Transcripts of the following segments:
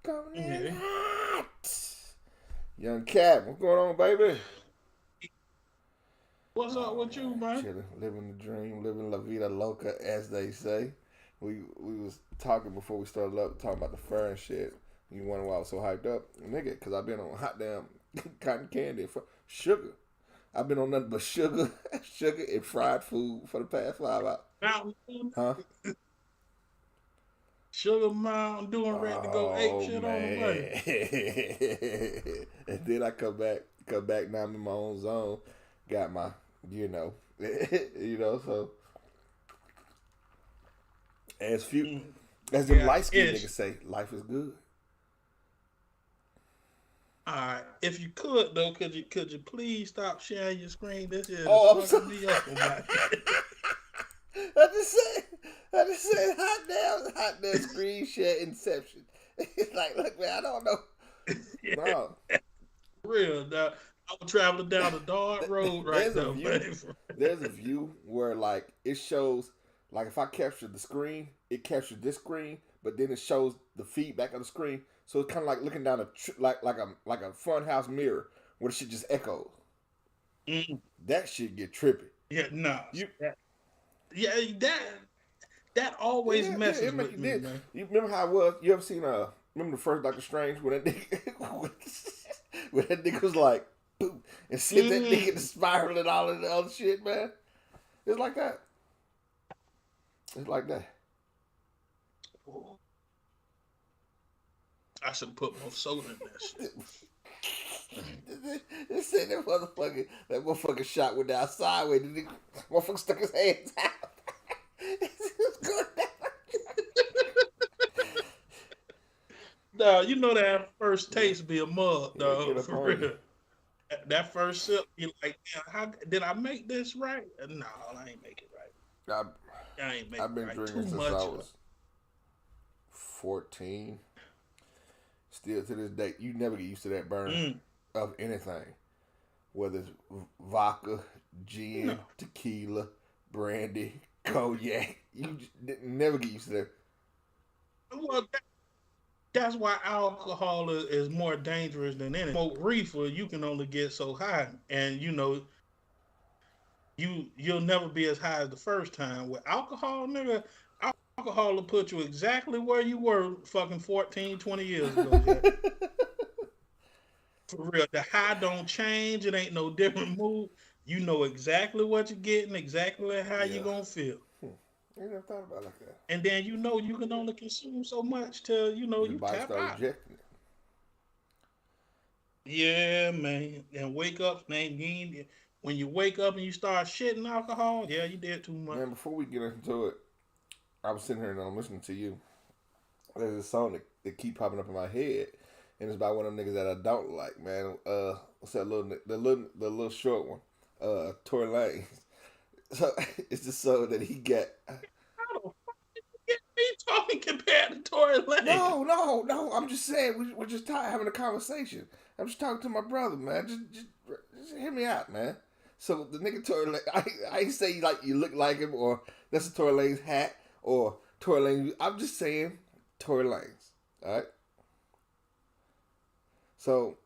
coming in Yeah. hot. Young Cap, what's going on, baby? What's up Oh with you, man, man? chilling, living the dream, living la vida loca, as they say. We was talking before we started up, talking about the fur and shit. You wonder why I was so hyped up, nigga? Cause I've been on hot damn cotton candy for sugar. I've been on nothing but sugar, sugar and fried food for the past 5 hours. Mountain Dew, Huh? Sugar Mountain Dew, and ready to go ape Oh shit on the way. man. And then I come back now I'm in my own zone. Got my, you know, so as few Mm. as them Yeah, light skinned ish. niggas say, life is good. All right. If you could though, could you please stop sharing your screen? This shit is Oh, I'm fucking sorry. me up on my I just said I just said hot damn screen share inception. It's like, look man, I don't know. yeah, No. real. Now, I was traveling down a dark road right There's a now, view. buddy. There's a view where like it shows like if I capture the screen, it captures this screen, but then it shows the feedback of the screen. So it's kind of like looking down a front house mirror where the shit just echoes. Mm. That shit get trippy. Yeah, no. You Yeah, that always yeah, messes it make with you me, did. man. You remember how it was? You ever seen remember the first Doctor Strange when that nigga when that nigga was like boom and sent that nigga in the Mm. spiral and all of the other shit, man. It's like that. It's like that. I should put more soda in that shit. They said that motherfucker shot went down sideways. The motherfucker stuck his hands out. No, you know that first taste be a mug, He'll get dog. up For on you. real. That first sip, you like, damn, how did I make this right? No, I ain't make it right. I, I ain't make I've it been right. drinking Too since I much. was 14. Still to this day, you never get used to that burn Mm, of anything. Whether it's vodka, no. gin, tequila, brandy, cognac. Never get used to that. Well, that's why alcohol is more dangerous than anything. Smoke reefer, you can only get so high, and you'll never be as high as the first time. With alcohol, nigga, alcohol will put you exactly where you were fucking 14, 20 years ago, Jack. For real. The high don't change. It ain't no different mood. You know exactly what you're getting, exactly how you Yeah. gonna feel. I never thought about it like that. And then you know you can only consume so much till Your you body tap start out. rejecting it. Yeah, man. And wake up, man. When you wake up and you start shitting alcohol, yeah, you did too much. Man, before we get into it, I was sitting here and I'm listening to you. There's a song that keep popping up in my head, and it's by one of them niggas that I don't like, man. What's that the little short one? Tory Lanez. So it's the song that he got. How the fuck did you get me talking compared to Tory Lane? No. I'm just saying we're just having a conversation. I'm just talking to my brother, man. Just hear me out, man. So the nigga Tory Lane, I ain't say like you look like him or that's a Tory Lane's hat or Tory Lane. I'm just saying Tory Lane's. All right. So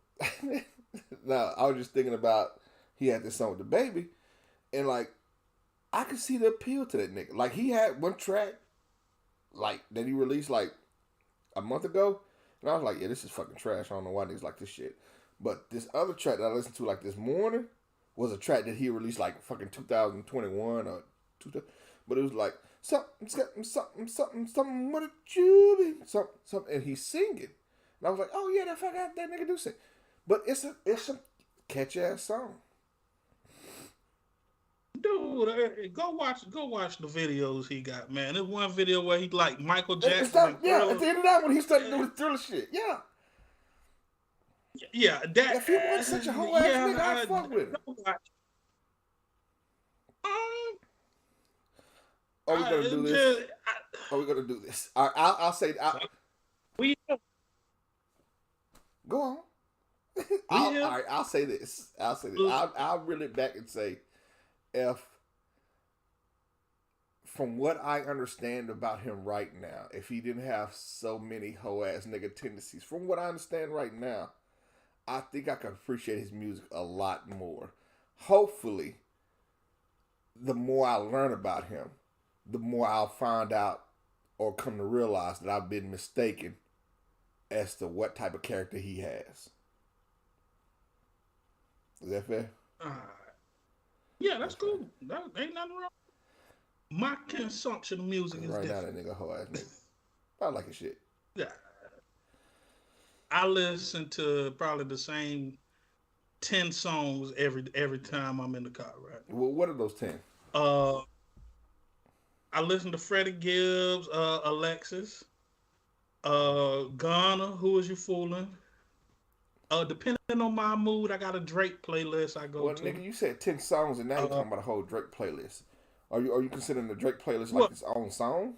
now I was just thinking about he had this song with the baby, and like I could see the appeal to that nigga. Like he had one track like that he released like a month ago, and I was like, yeah, this is fucking trash. I don't know why niggas like this shit. But this other track that I listened to like this morning was a track that he released like fucking 2021 or 2000, but it was like something what a juvie, something, and he's singing, and I was like, oh yeah, that nigga do sing, but it's a catchy ass song. Dude, go watch the videos he got, man. There's one video where he like Michael It's Jackson not, and yeah. At Thriller. the end of that, when he started Yeah, doing the Thriller shit, yeah. yeah, that If he wasn't such a whole ass yeah, nigga, I'd fuck with him. go watch. Um, Are we gonna do this? just Are we gonna do this? I'll say. we Go on. we All right. I'll say this. I'll reel it back and say, if from what I understand about him right now, if he didn't have so many hoe ass nigga tendencies, from what I understand right now, I think I could appreciate his music a lot more. Hopefully, the more I learn about him, the more I'll find out or come to realize that I've been mistaken as to what type of character he has. Is that fair? Uh, yeah, that's Okay. cool. That ain't nothing wrong. My consumption of music Cause is right now that different. nigga hoe ass nigga. I like his shit. Yeah, I listen to probably the same 10 songs every time I'm in the car. Right. Well, what are those 10? Uh, I listen to Freddie Gibbs, Alexis, Ghana. Who is you fooling? Depending on my mood, I got a Drake playlist I go Well, nigga, to. you said 10 songs, and now you're Uh, talking about a whole Drake playlist. Are you considering the Drake playlist like well, its own song?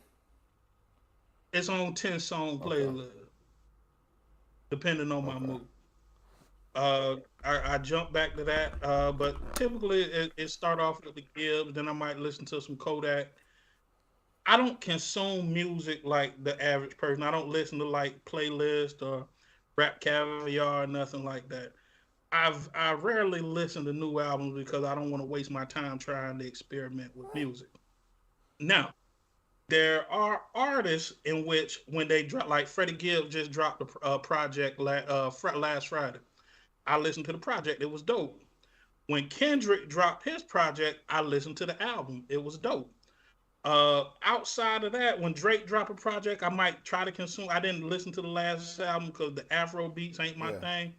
it's on 10 song Okay. playlist, depending on my Okay. mood. I jump back to that, but typically it start off with the Gibbs, then I might listen to some Kodak. I don't consume music like the average person. I don't listen to like playlist or rap caviar or nothing like that. I rarely listen to new albums because I don't want to waste my time trying to experiment with music. Now, there are artists in which when they drop, like Freddie Gibbs just dropped a project last Friday. I listened to the project; it was dope. When Kendrick dropped his project, I listened to the album; it was dope. Outside of that, when Drake dropped a project, I might try to consume. I didn't listen to the last album because the Afro beats ain't my Yeah. thing.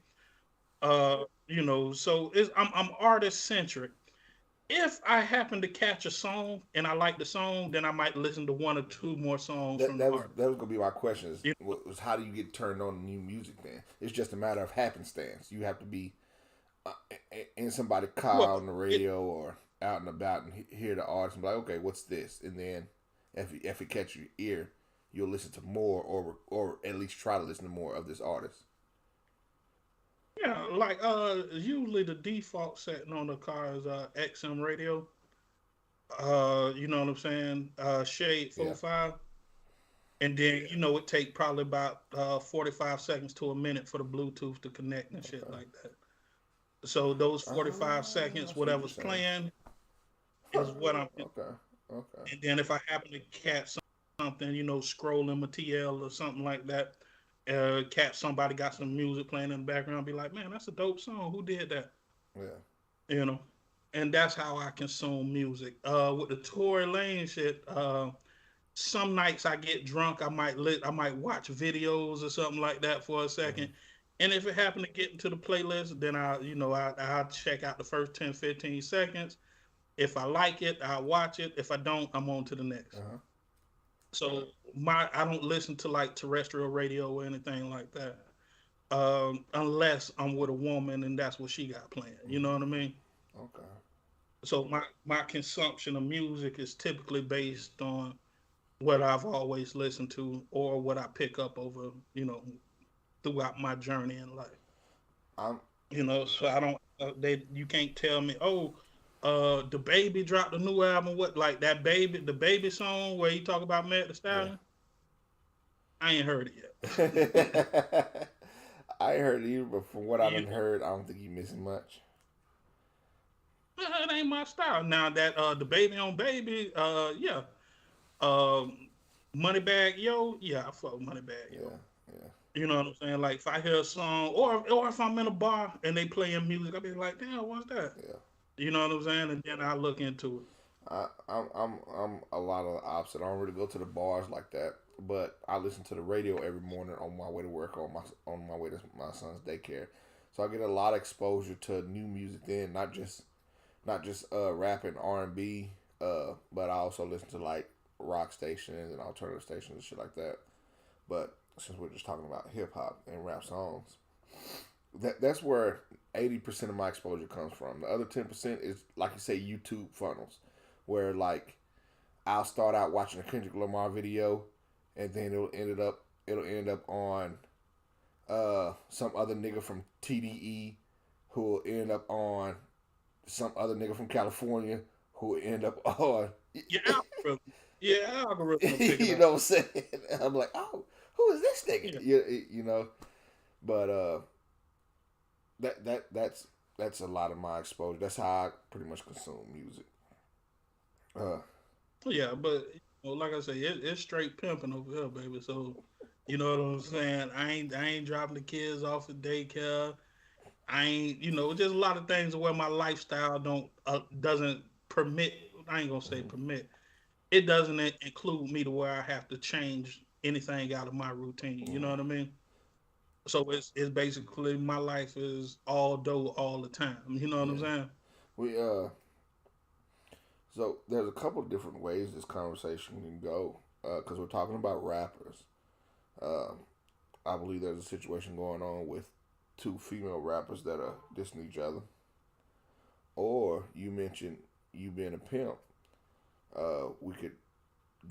So I'm artist centric. If I happen to catch a song and I like the song, then I might listen to one or two more songs That from the that was artist. that was gonna be my question. Is You was how do you get turned on to new music? Then it's just a matter of happenstance. You have to be uh, in somebody's well, car on the it radio or out and about and hear the artist and be like, okay, what's this? And then if it catches your ear, you'll listen to more or at least try to listen to more of this artist. yeah, like usually the default setting on the car is XM radio. You know what I'm saying? Shade Yeah. 45. And then it take probably about 45 seconds to a minute for the Bluetooth to connect and shit Okay. like that. So those Ah, 45 I seconds, see what you're whatever's saying. playing Huh. is what I'm. Okay. Okay. And then if I happen to catch something, scrolling my TL or something like that, catch somebody got some music playing in the background, be like, man, that's a dope song. Who did that? Yeah. You know. And that's how I consume music. With the Tory Lane shit, some nights I get drunk, I might watch videos or something like that for a Mm-hmm. second. And if it happened to get into the playlist, then I'll check out the first 10, 15 seconds. If I like it, I watch it. If I don't, I'm on to the next. Uh-huh. So I don't listen to like terrestrial radio or anything like that. Unless I'm with a woman and that's what she got playing. You know Mm-hmm. what I mean? Okay. So my consumption of music is typically based on what I've always listened to or what I pick up over, throughout my journey in life. I'm So I don't you can't tell me, oh, the baby dropped a new album. What, like that the baby song where he talk about Matt the yeah. Stallion? I ain't heard it yet. I ain't heard it either, but from what I you done heard, I don't think you missing much. It ain't my style. Now that the baby on baby, yeah. Um Moneybag Yo, yeah, I fuck with Moneybag Yo. Yeah. Yeah. You know what I'm saying? Like if I hear a song, or if I'm in a bar and they playing music, I'll be like, damn, what's that? Yeah. You know what I'm saying? And then I look into it. I'm a lot of the opposite. I don't really go to the bars like that, but I listen to the radio every morning on my way to work on my way to my son's daycare. So I get a lot of exposure to new music then, not just rap and R&B, but I also listen to like rock stations and alternative stations and shit like that. But since we're just talking about hip hop and rap songs, that's where 80% of my exposure comes from. The other 10% is like you say YouTube funnels, where like I'll start out watching a Kendrick Lamar video, and then it'll end up on some other nigga from TDE, who will end up on some other nigga from California, who will end up on Your algorithm. Yeah, algorithm will pick it You up. know what I'm saying? I'm like, oh, who is this nigga? Yeah. You know, but that's a lot of my exposure. That's how I pretty much consume music. Uh, Yeah, but like I say, it's straight pimping over here, baby. So you know what I'm saying? I ain't dropping the kids off at daycare. I ain't, just a lot of things where my lifestyle doesn't permit. I ain't gonna say mhm, permit. It doesn't include me to where I have to change anything out of my routine. You know mhm, what I mean? So it's basically my life is all dough all the time. You know what I'm yeah. saying? We so there's a couple of different ways this conversation can go because we're talking about rappers. Um, I believe there's a situation going on with two female rappers that are dissing each other. Or you mentioned you being a pimp. We could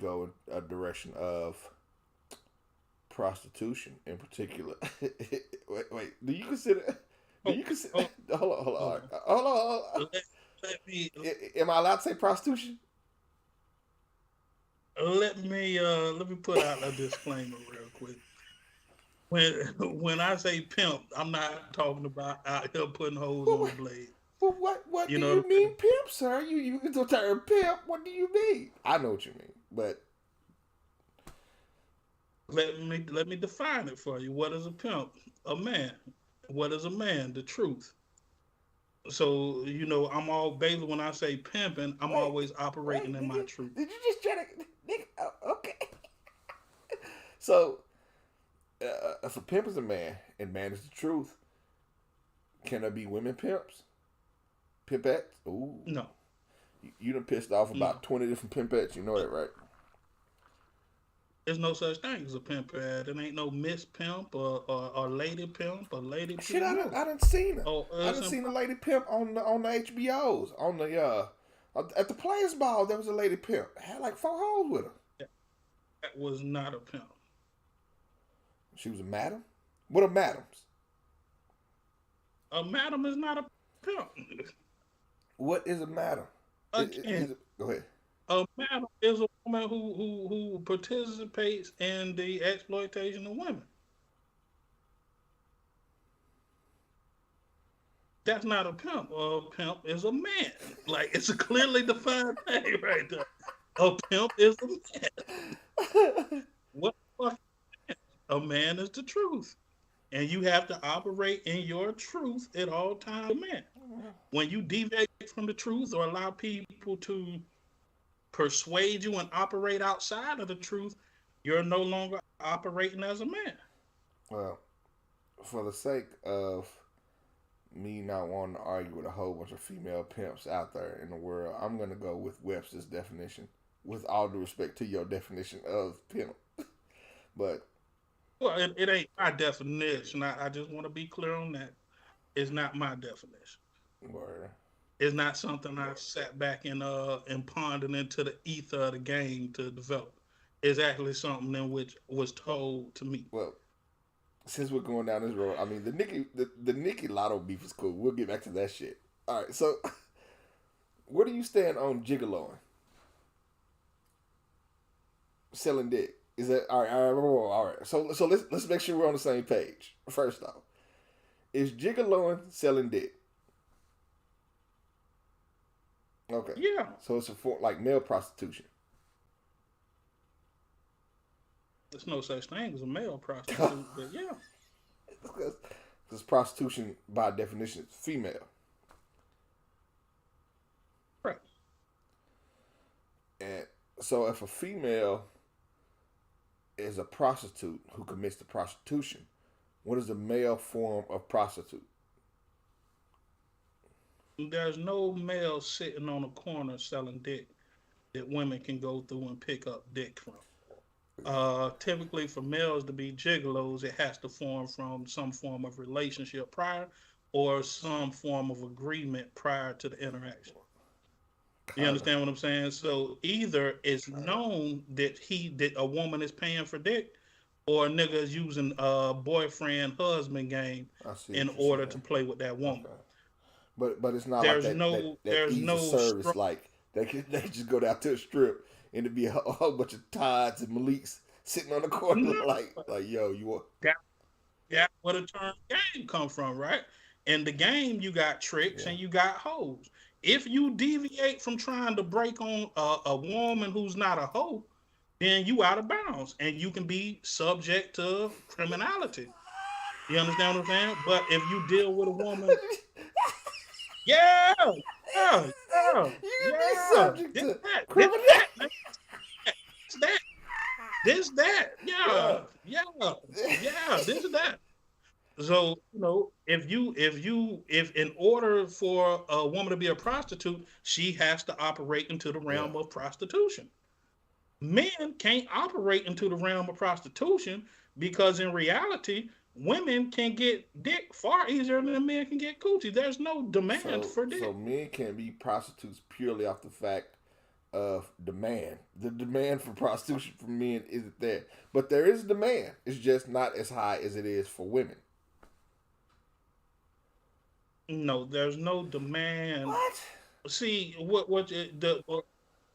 go in a direction of prostitution in particular. Wait. Do you consider? Do Oh, you consider? oh, Hold on. hold All right. on. Hold on. Hold on. Am I allowed to say prostitution? let me put out a disclaimer real quick. When when I say pimp, I'm not talking about out here putting hoes Well, on the blade. what You do know what you I'm mean, saying? pimp, sir? You use the term pimp. What do you mean? I know what you mean, but Let me define it for you. What is a pimp? A man. What is a man? The truth. So I'm all basically when I say pimping, I'm wait, always operating wait. in Did my you truth. did you just try to? Nigga, okay. So if a pimp is a man and man is the truth, can there be women pimps? Pimpettes? Ooh, No, you done pissed off no. about 20 different pimpettes. You know that, right? There's no such thing as a pimp ad. It ain't no Miss Pimp or Lady Pimp or Lady Shit, Pimp. No. I done seen her. Oh, I it's done seen the impossible. lady pimp on the HBOs on the at the Players Ball. There was a lady pimp had like four hoes with her. That was not a pimp. She was a madam. What are madams? A madam is not a pimp. What is a madam? Again, Go ahead. a madam is a woman who participates in the exploitation of women. That's not a pimp. A pimp is a man. Like it's a clearly defined thing right there. A pimp is a man. What the fuck? A man is the truth. And you have to operate in your truth at all times, man. When you deviate from the truth or allow people to persuade you and operate outside of the truth, you're no longer operating as a man. Well, for the sake of me not wanting to argue with a whole bunch of female pimps out there in the world, I'm gonna go with Webster's definition. With all due respect to your definition of pimp, but Well, it ain't my definition. I just want to be clear on that. It's not my definition. word. It's not something I sat back and pondered into the ether of the game to develop. It's actually something in which was told to me. Well, since we're going down this road, I mean the Nikki Lotto beef is cool. We'll get back to that shit. All right, so where do you stand on gigoloing, selling dick? Is that all right? All right. So let's make sure we're on the same page. First off, is gigoloing selling dick? Okay, Yeah, so it's a form like male prostitution. there's no such thing as a male prostitute, but yeah, Because prostitution by definition is female, right. and so if a female is a prostitute who commits the prostitution, what is the male form of prostitute? There's no male sitting on a corner selling dick that women can go through and pick up dick from. Typically, for males to be gigolos, it has to form from some form of relationship prior or some form of agreement prior to the interaction. You Kinda, understand what I'm saying? So either it's kinda. known that a woman is paying for dick, or a nigga is using a boyfriend husband game I see in what you're order to saying. play with that woman. Okay, but it's not like There's that no that there's ease of no service strong like they just go down to a strip and it'd be a whole bunch of Tods and Maliks sitting on the corner No, like yo, you want that that's where the term game come from, right? In the game, you got tricks yeah. and you got hoes. If you deviate from trying to break on a woman who's not a hoe, then you out of bounds and you can be subject to criminality. You understand what I'm saying? But if you deal with a woman, yeah, yeah, yeah, You can be yeah, subject this to that, this criminal. that, this that, this that, Yeah. yeah, yeah, yeah, this that. So if in order for a woman to be a prostitute, she has to operate into the Yeah. realm of prostitution. Men can't operate into the realm of prostitution because in reality, women can get dick far easier than men can get coochie. There's no demand for So dick. men can be prostitutes purely off the fact of demand. The demand for prostitution for men isn't there, but there is demand. It's just not as high as it is for women. No, there's no demand. What? See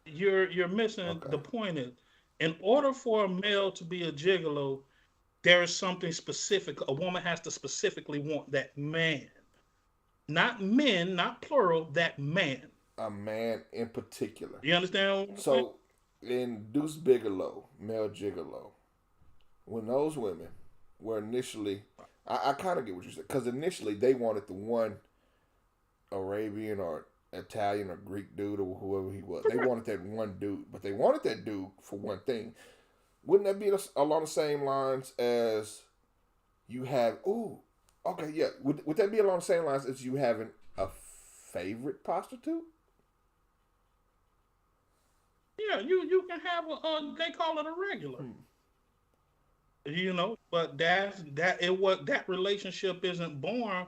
you're missing Okay. the point is in order for a male to be a gigolo, there is something specific. A woman has to specifically want that man, not men, not plural. That man. A man in particular. You understand what I'm saying? So in Deuce Bigelow, male gigolo, when those women were initially, I kind of get what you said, because initially they wanted the one Arabian or Italian or Greek dude or whoever he was. They Correct. wanted that one dude, but they wanted that dude for one thing. Wouldn't that be along the same lines as you have? Ooh, okay, yeah. Would that be along the same lines as you having a favorite prostitute? Yeah, you can have they call it a regular. Hmm. But that relationship isn't born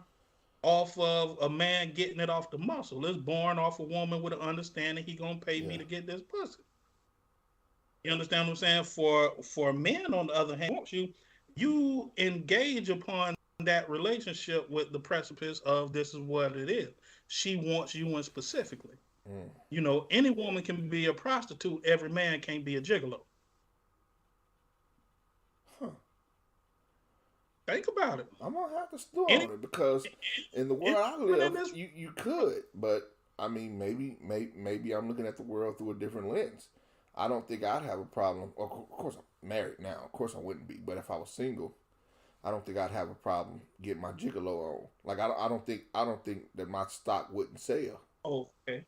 off of a man getting it off the muscle. It's born off a woman with an understanding he gonna pay me Yeah. to get this pussy. You understand what I'm saying? For men, on the other hand, you engage upon that relationship with the precipice of this is what it is. She wants you in specifically. Mm. Any woman can be a prostitute. Every man can't be a gigolo. Huh. Think about it. I'm gonna have to stew Any, on it because in the world any I woman in live, this, you could, but I mean maybe I'm looking at the world through a different lens. I don't think I'd have a problem. Of course, I'm married now. Of course, I wouldn't be. But if I was single, I don't think I'd have a problem getting my gigolo on. Like I don't think that my stock wouldn't sell. okay.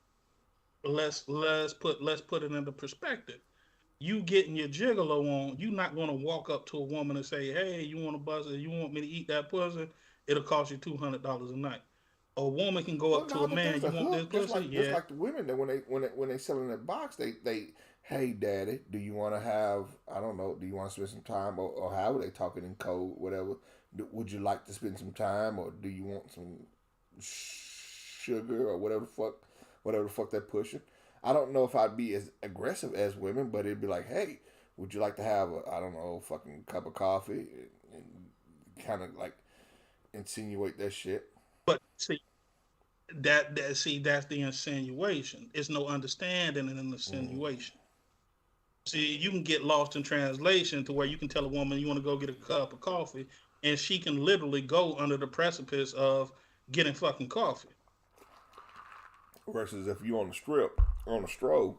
Let's put it into perspective. You getting your gigolo on, you not gonna walk up to a woman and say, "Hey, you want to buzz it? You want me to eat that pussy? It'll cost you $200 a night." A woman can go Well, up to no, a but man, there's a "You want this hook, pussy?" just Yeah. like the women that when they sell in that box, they hey daddy, do you want to have I don't know, do you want to spend some time or how are they talking in code, whatever? Would you like to spend some time or do you want some sugar or whatever the fuck they're pushing? I don't know if I'd be as aggressive as women, but it'd be like, hey, would you like to have a I don't know fucking cup of coffee and kind of like insinuate that shit. But see that's the insinuation. It's no understanding in an Mm. insinuation. See, you can get lost in translation to where you can tell a woman you want to go get a cup of coffee, and she can literally go under the precipice of getting fucking coffee. Versus if you on the strip, on a stroll,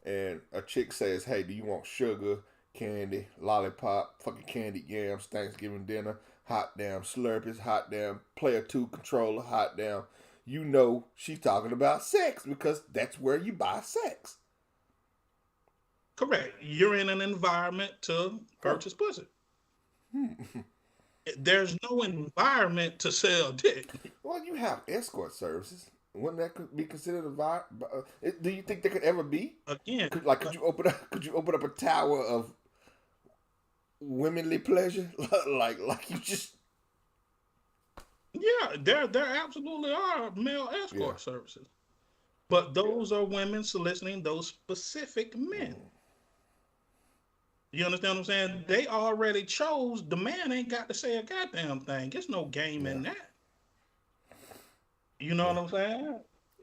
and a chick says, "Hey, do you want sugar, candy, lollipop, fucking candied yams, Thanksgiving dinner, hot damn Slurpees, hot damn Player Two controller, hot damn," you know she's talking about sex because that's where you buy sex. Correct. You're in an environment to Huh. purchase pussy. There's no environment to sell dick. Well, you have escort services. Wouldn't that be considered a vibe? Do you think there could ever be? Again, Could you open up? Could you open up a tower of womanly pleasure? like you just yeah, there absolutely are male yeah. escort services, but those are women soliciting those specific men. Mm, You understand what I'm saying? They already chose. The man ain't got to say a goddamn thing. There's no game yeah. in that. You know Yeah. what I'm saying?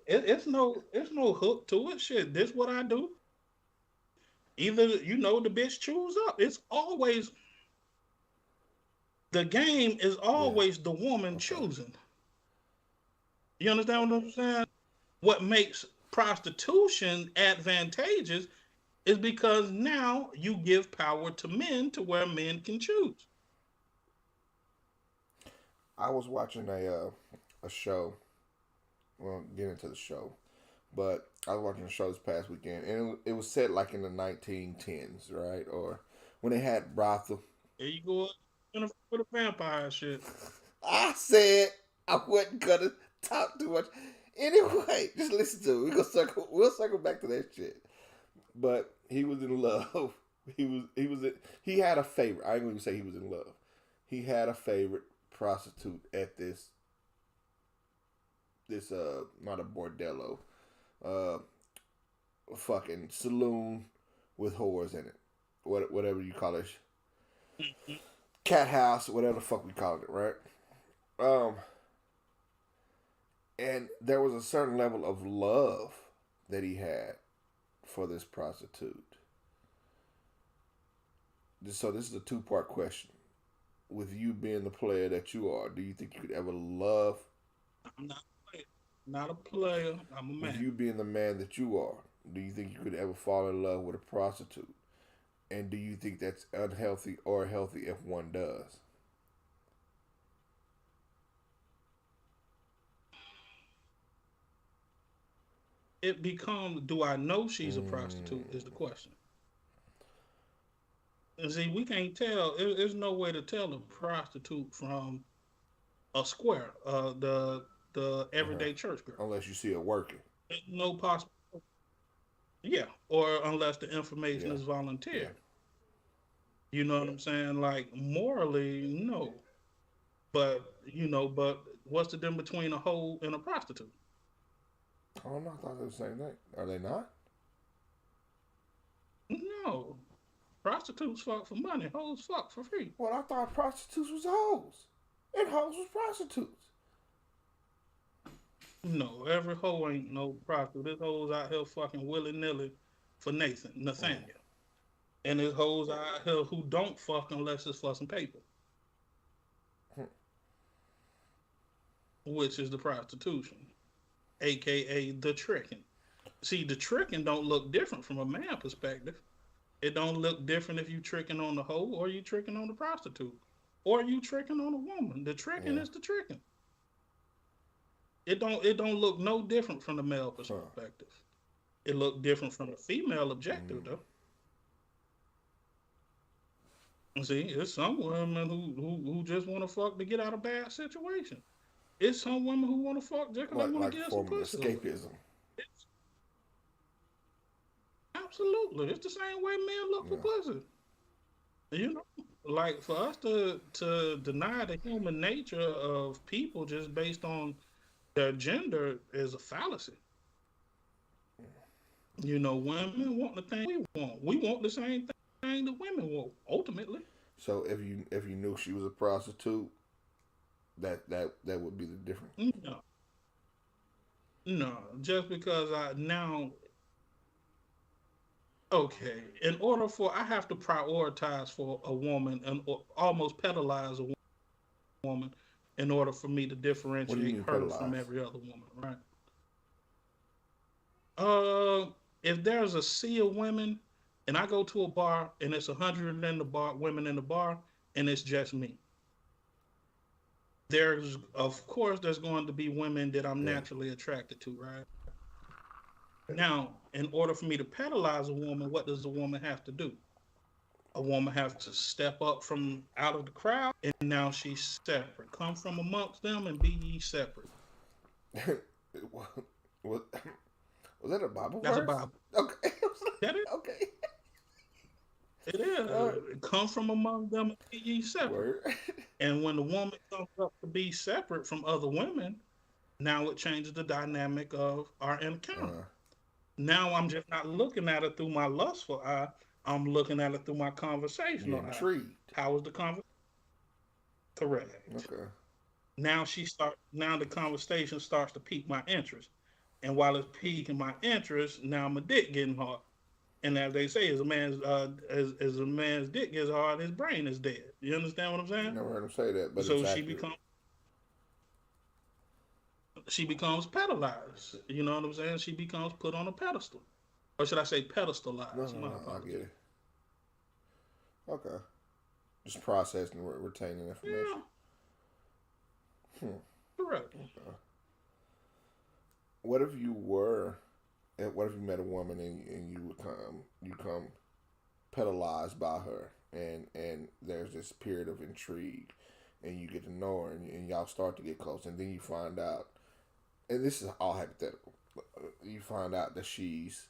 It's no hook to it. Shit, this what I do. Either the bitch choose up. It's always the game is Yeah. always the woman Okay. choosing. You understand what I'm saying? What makes prostitution advantageous is because now you give power to men to where men can choose. I was watching a show. Well, get into the show, but I was watching a show this past weekend, and it was set like in the 1910s, right? Or when they had brothel. There you go with a vampire shit. I said I wasn't gonna talk too much. Anyway, just listen to it. We'll circle back to that shit. But he was in love. He had a favorite. I ain't gonna even say he was in love. He had a favorite prostitute at this not a bordello, uh fucking saloon with whores in it. Whatever you call it. Cat house, whatever the fuck we call it, right? Um and there was a certain level of love that he had for this prostitute. So this is a two-part question. With you being the player that you are, do you think you could ever love? I'm not a player. Not a player. I'm a With man. you being the man that you are, do you think you could ever fall in love with a prostitute? And do you think that's unhealthy or healthy if one does? It becomes, do I know she's a Mm, prostitute? Is the question. And see, we can't tell. There's no way to tell a prostitute from a square, the uh-huh. everyday church girl. Unless you see it working. There's no possible. Yeah, or unless the information Yeah, is yeah. volunteered. You know what I'm saying? Like morally, no. But what's the difference between a hoe and a prostitute? Oh no, I thought they were the same thing. Are they not? No. Prostitutes fuck for money, hoes fuck for free. Well, I thought prostitutes was hoes, and hoes was prostitutes. No, every hoe ain't no prostitute. This hoes out here fucking willy nilly for Mm. Nathaniel. And there's hoes out here who don't fuck unless it's for some paper, which is the prostitution, aka the tricking. See, the tricking don't look different from a man perspective. It don't look different if you tricking on the hoe or you tricking on the prostitute. Or you tricking on a woman. The tricking Yeah. is the tricking. It don't look no different from the male Huh. perspective. It look different from the female objective Mm. though. See, it's some women who just want to fuck to get out of bad situation. It's some women who want to fuck just because they want Like to a get some form of pussy. escapism. It's, absolutely, it's the same way men look for Yeah. pussy. You know, like for us to deny the human nature of people just based on their gender is a fallacy. Women want the thing we want. We want the same thing that women want. Ultimately, So if you knew she was a prostitute, that would be the difference. no, no. Just because I now okay, in order for I have to prioritize for a woman and almost pedalize a woman in order for me to What do you differentiate mean her from pedalize? every other woman, right? Uh, if there's a sea of women, and I go to a bar and it's 100 in the bar, women in the bar, and it's just me. There's, of course, there's going to be women that I'm Yeah. naturally attracted to, right? Now, in order for me to pedalize a woman, what does a woman have to do? A woman has to step up from out of the crowd, and now she's separate. Come from amongst them and be ye separate. was, was that a Bible That's a verse? Bible. Okay. That is. Okay. It All right. is. Come from among them and be ye separate. Word. And when the woman comes up to be separate from other women, now it changes the dynamic of our encounter. Uh, Now I'm just not looking at it through my lustful eye. I'm looking at it through my you're conversational eye. intrigued. How is the conversation? Correct. Okay. Now the conversation starts to pique my interest. And while it's piquing my interest, now my dick getting hard. And as they say, as a man's dick gets hard, his brain is dead. You understand what I'm saying? Never heard him say that, but it's So accurate. she becomes pedalized. You know what I'm saying? She becomes put on a pedestal, or should I say No, pedestalized? no, My no. I get apologies. it. Okay. Just processing and retaining information. Yeah, Hmm. correct. Okay. What if you were? What if you met a woman and you come pedalized by her and there's this period of intrigue and you get to know her and y'all start to get close and then you find out, and this is all hypothetical, you find out that she's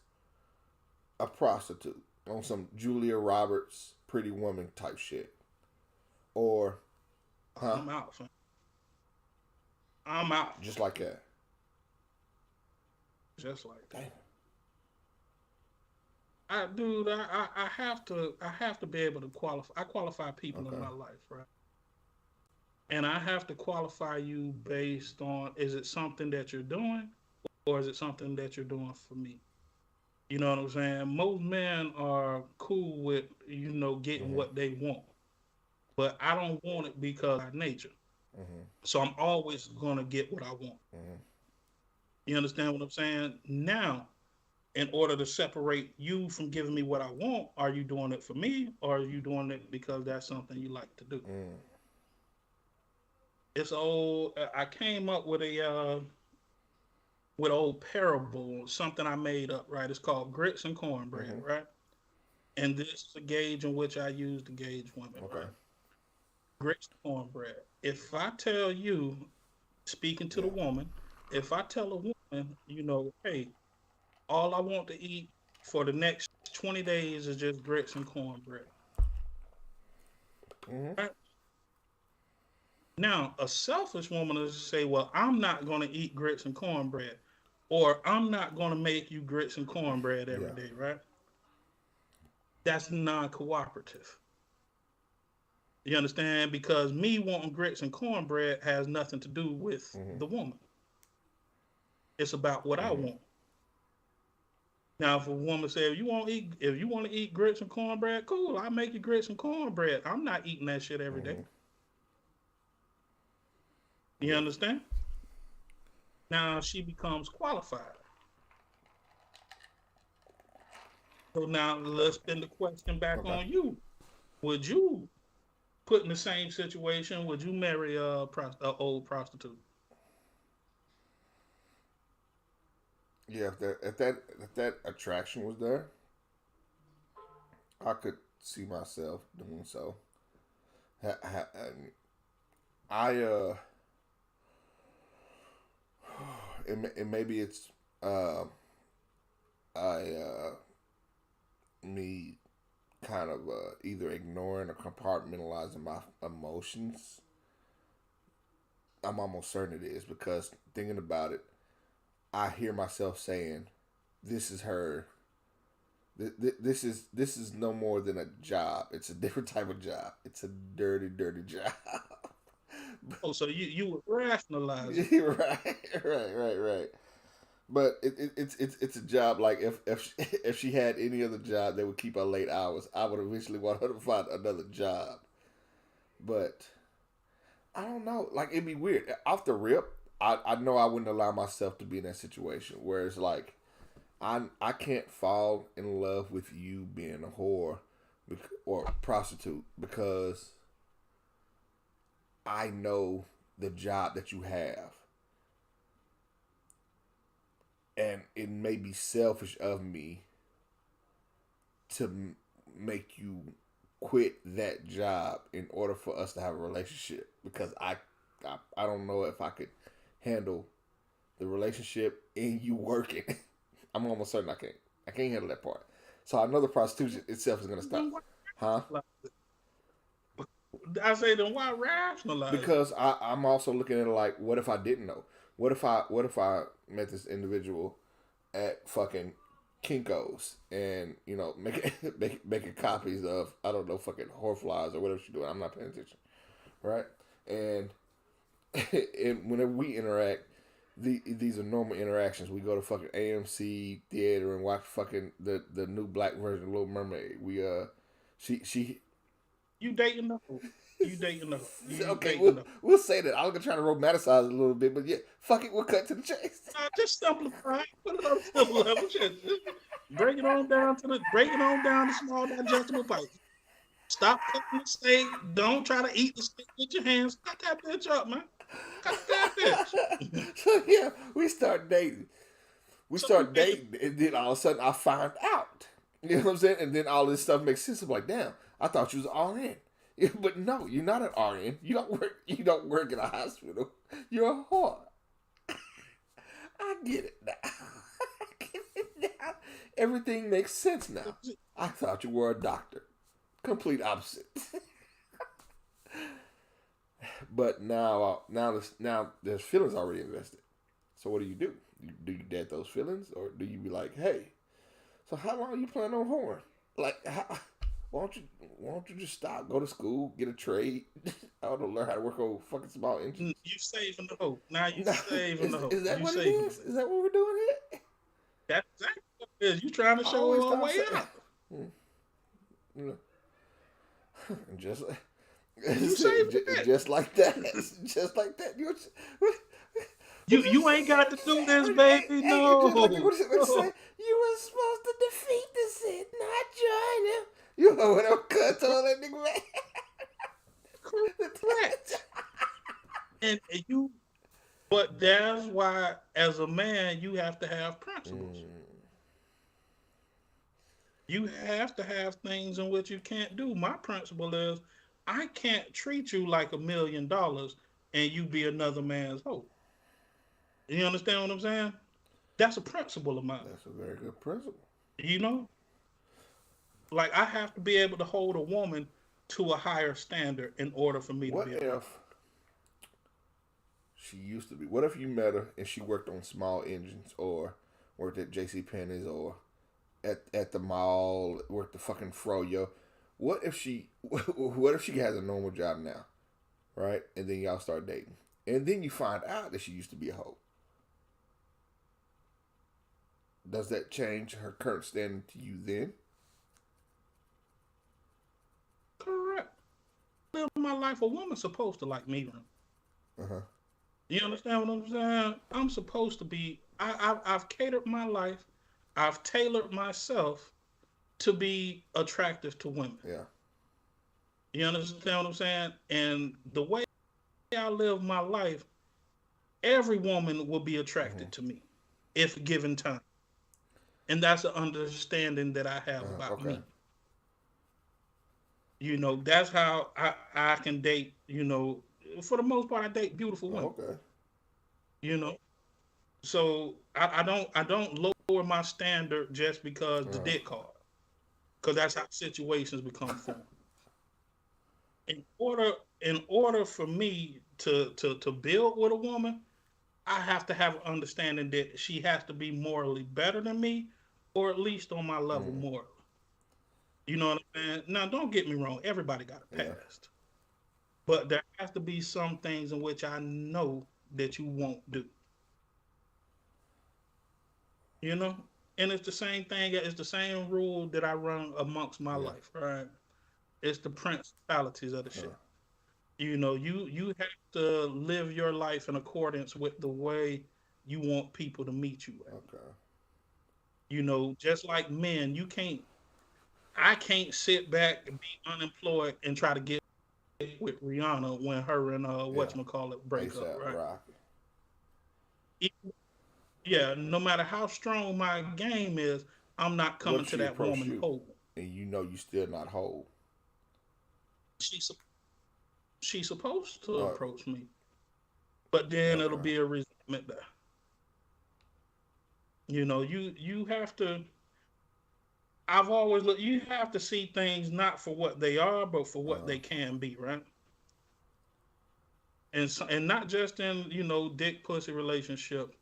a prostitute on some Julia Roberts Pretty Woman type shit, or huh, I'm out. Son. I'm out. just like that. Just like that. Damn. I have to be able to qualify. I qualify people in Okay. my life, right? And I have to qualify you based on, is it something that you're doing or is it something that you're doing for me? You know what I'm saying? Most men are cool with, getting Mhm. what they want, but I don't want it because by nature. Mhm. So I'm always gonna get what I want. Mhm. You understand what I'm saying? Now, in order to separate you from giving me what I want, are you doing it for me or are you doing it because that's something you like to do? Mhm. It's old. I came up with old parable, something I made up. Right? It's called grits and cornbread. Mhm. Right? And this is a gauge in which I use to gauge women. Okay. Right? Grits and cornbread. If I tell you, speaking to the Yeah. woman, if I tell a woman, hey, all I want to eat for the next 20 days is just grits and cornbread. Mhm. Right? Now, a selfish woman will say, well, I'm not going to eat grits and cornbread, or I'm not going to make you grits and cornbread every Yeah. day, right? That's non cooperative. You understand? Because me wanting grits and cornbread has nothing to do with Mhm. the woman, it's about what I Mhm. want. Now, if a woman says, if you want to eat grits and cornbread, cool, I'll make you grits and cornbread. I'm not eating that shit every day. Mhm. You Yeah. understand? Now she becomes qualified. So now let's spin the question back Okay. on you. Would you put in the same situation? Would you marry a old prostitute? Yeah. If that attraction was there, I could see myself doing so. And I and maybe it's uh I me kind of either ignoring or compartmentalizing my emotions. I'm almost certain it is because thinking about it, I hear myself saying, "This is her. This is no more than a job. It's a different type of job. It's a dirty, dirty job." Oh, so you would rationalize it. Right. But it's a job like if she had any other job that would keep her late hours, I would eventually want her to find another job. But I don't know. Like it'd be weird. Off the rip, I know I wouldn't allow myself to be in that situation where it's like I can't fall in love with you being a whore or prostitute because I know the job that you have, and it may be selfish of me to make you quit that job in order for us to have a relationship because I don't know if I could handle the relationship and you working. I'm almost certain I can't. I can't handle that part. So I know the prostitution itself is gonna Then stop. why Huh? rationalize it? I say, then why rationalize it? Because I'm also looking at it like, what if I didn't know? What if I met this individual at fucking Kinko's and making making copies of I don't know fucking flies or whatever she's doing. I'm not paying attention, right? And and whenever we interact, these are normal interactions. We go to fucking AMC theater and watch fucking the new black version of Little Mermaid. She You dating the hoe. You dating the hoe. You okay. dating the hoe. We'll say that. I'm gonna try to romanticize it a little bit, but yeah, fuck it. We'll cut to the chase. Just simplify it. Put it on a simple level. Just break it on down to small digestible bites. Stop cutting the steak. Don't try to eat the steak with your hands. Cut that bitch up, man. Cut that bitch. So yeah, we start dating. We So start man, dating, and then all of a sudden I find out. You know what I'm saying? And then all this stuff makes sense. I'm like, damn, I thought you was RN. Yeah, but no, you're not an RN. You don't work. You don't work in a hospital. You're a whore. I get it now. I get it now. Everything makes sense now. I thought you were a doctor. Complete opposite. But now there's feelings already invested. So what do? Do you dead those feelings, or do you be like, hey, so how long you plan on whoring? Like, why don't you just stop, go to school, get a trade? I want to learn how to work on fucking small engines. you saving the hoe. Now you No, saving the hoe. is that You what it saving the is? hoe. Is that what we're doing here? That's exactly what it is. You trying to I show always her a stop way saying, out. you know, just You saving the bitch. just like that, just like that. You ain't got to do this, Hey, baby. hey, just like No. what you say? You were supposed to defeat the Sith, not join him. You know what I'm cut told that nigga man. Correct. And you, but that's why, as a man, you have to have principles. You have to have things in which you can't do. My principle is, I can't treat you like $1 million and you be another man's hoe. You understand what I'm saying? That's a principle of mine. That's a very good principle. You know, like I have to be able to hold a woman to a higher standard in order for me to What be a man. if she used to be? What if you met her and she worked on small engines, or worked at J.C. Penney's, or at the mall, worked the fucking froyo? What if she what if she has a normal job now, right? And then y'all start dating, and then you find out that she used to be a hoe. Does that change her current standing to you then? Correct. Live my life. A woman's supposed to like me. Uh huh. You understand what I'm saying? I'm supposed to be. I've catered my life. I've tailored myself to be attractive to women. Yeah. You understand what I'm saying? And the way I live my life, every woman will be Mm-hmm. attracted to me if given time. And that's an understanding that I have about Okay. me. That's how I can date, for the most part I date beautiful women. Okay. You know. So I don't lower my standard just because the Uh, dick hard. Because that's how situations become formed. In order in order for me to build with a woman, I have to have an understanding that she has to be morally better than me, or at least on my level mm, morally. You know what I'm saying? Now, don't get me wrong. Everybody got a yeah. past, but there has to be some things in which I know that you won't do. You know, and it's the same thing. It's the same rule that I run amongst my Yeah. life. Right? It's the principalities of the Uh, shit. You have to live your life in accordance with the way you want people to meet you at. okay. Just like men, I can't sit back and be unemployed and try to get with Rihanna when her and Yeah. whatchamacallit break up, ASAP right? Rocky. E- Yeah, no matter how strong my game is, I'm not What coming if to she that approached woman you whole. and you know you still not whole? She's sup- she's supposed to Uh, approach me, but then it'll okay. be a resentment there. You have to. I've always looked. You have to see things not for what they are, but for what Uh, they can be, right? And not just in dick pussy relationship,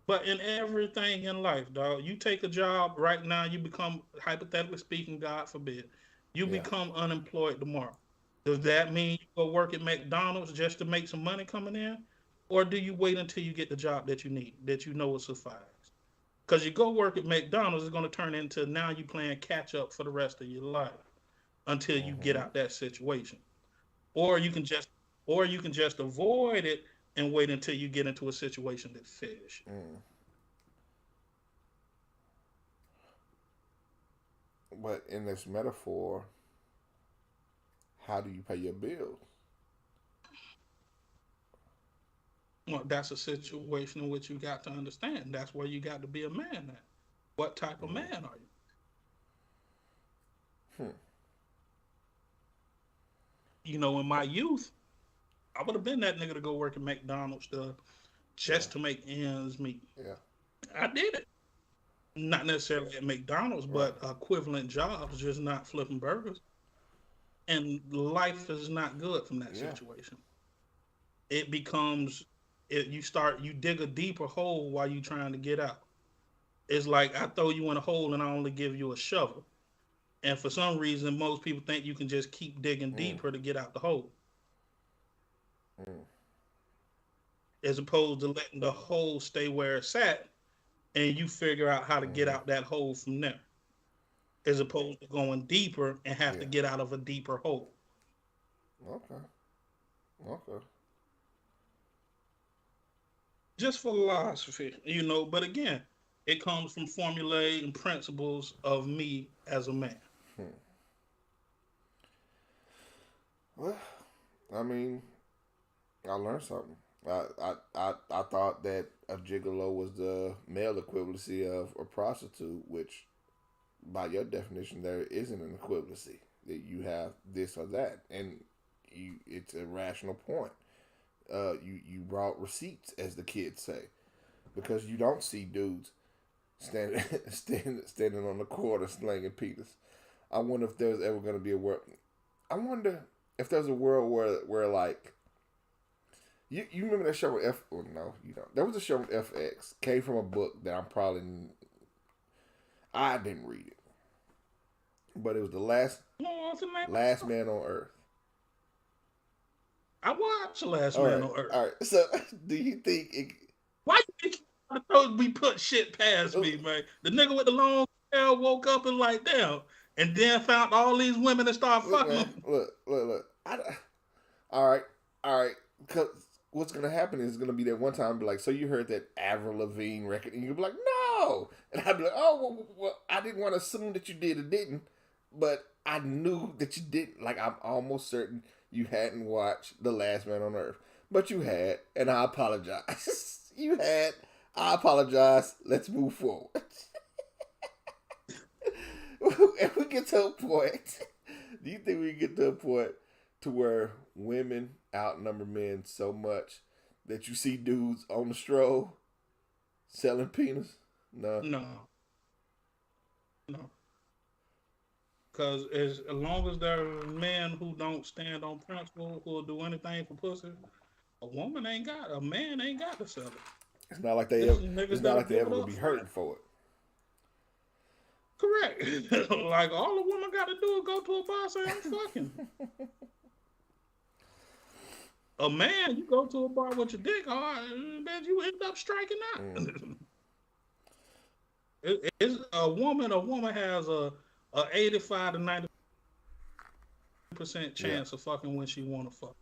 but in everything in life, dog. You take a job right now, you become, hypothetically speaking, God forbid, you yeah. become unemployed tomorrow. Does that mean you go work at McDonald's just to make some money coming in? or do you wait until you get the job that you need, that you know will suffice? Because you go work at McDonald's, it's going to turn into now you playing catch up for the rest of your life until you get Mm-hmm. out that situation. Or you can just or you can just avoid it and wait until you get into a situation that fits you. Mm. But in this metaphor, how do you pay your bills? Well, that's a situation in which you got to understand. That's where you got to be a man at. What type of Mm. man are you? Hmm. You know, in my youth, I would have been that nigga to go work at McDonald's Yeah. just to make ends meet. Yeah. I did it. Not necessarily at McDonald's, Right. but equivalent jobs, just not flipping burgers. And life is not good from that Yeah. situation. It becomes you dig a deeper hole while you trying to get out. It's like I throw you in a hole and I only give you a shovel. And for some reason, most people think you can just keep digging Mm. deeper to get out the hole, Mm. as opposed to letting the hole stay where it's at and you figure out how to get Mm-hmm. out that hole from there, as opposed to going deeper and have to Yeah. get out of a deeper hole. Okay. Okay. Just philosophy, you know. But again, it comes from formulae and principles of me as a man. Hmm. Well, I mean, I learned something. I thought that a gigolo was the male equivalency of a prostitute, which, by your definition, there isn't an equivalency. That you have this or that, and it's a rational point. You brought receipts, as the kids say, because you don't see dudes standing standing on the corner slinging penis. I wonder if there's ever going to be a world. I wonder if there's a world where like you remember that show with F? Oh, no, you don't. There was a show with FX. Came from a book that I didn't read it, but it was the What's the name of the last show? man on Earth. I watched The Last All Man right, on Earth. all right. So, do you think it? Why you think we put shit past me, man? The nigga with the long hair woke up and like, damn, and then found all these women and started Look, fucking man. them. Look. All right, all right. Cause what's gonna happen is gonna be that one time, be like, so you heard that Avril Lavigne record, and you'll be like, no, and I'd be like, oh, well, I didn't want to assume that you did or didn't, but I knew that you didn't. Like, I'm almost certain you hadn't watched The Last Man on Earth, but you had, and I apologize. You had. I apologize. Let's move forward. If we get to a point, do you think we get to a point to where women outnumber men so much that you see dudes on the stroll selling penis? No. No, no, because as long as there are men who don't stand on principle, who'll do anything for pussy, a man ain't got to sell it. It's not like they It's ever. the It's niggas not that'll like they give ever it gonna up be front. hurting for it. Correct. Like all a woman got to do is go to a bar and say I'm fucking. A man, you go to a bar with your dick hard, man, you end up striking out. Mm, It's a woman. A woman has a 85 to 90% yeah. chance of fucking when she want to fuck.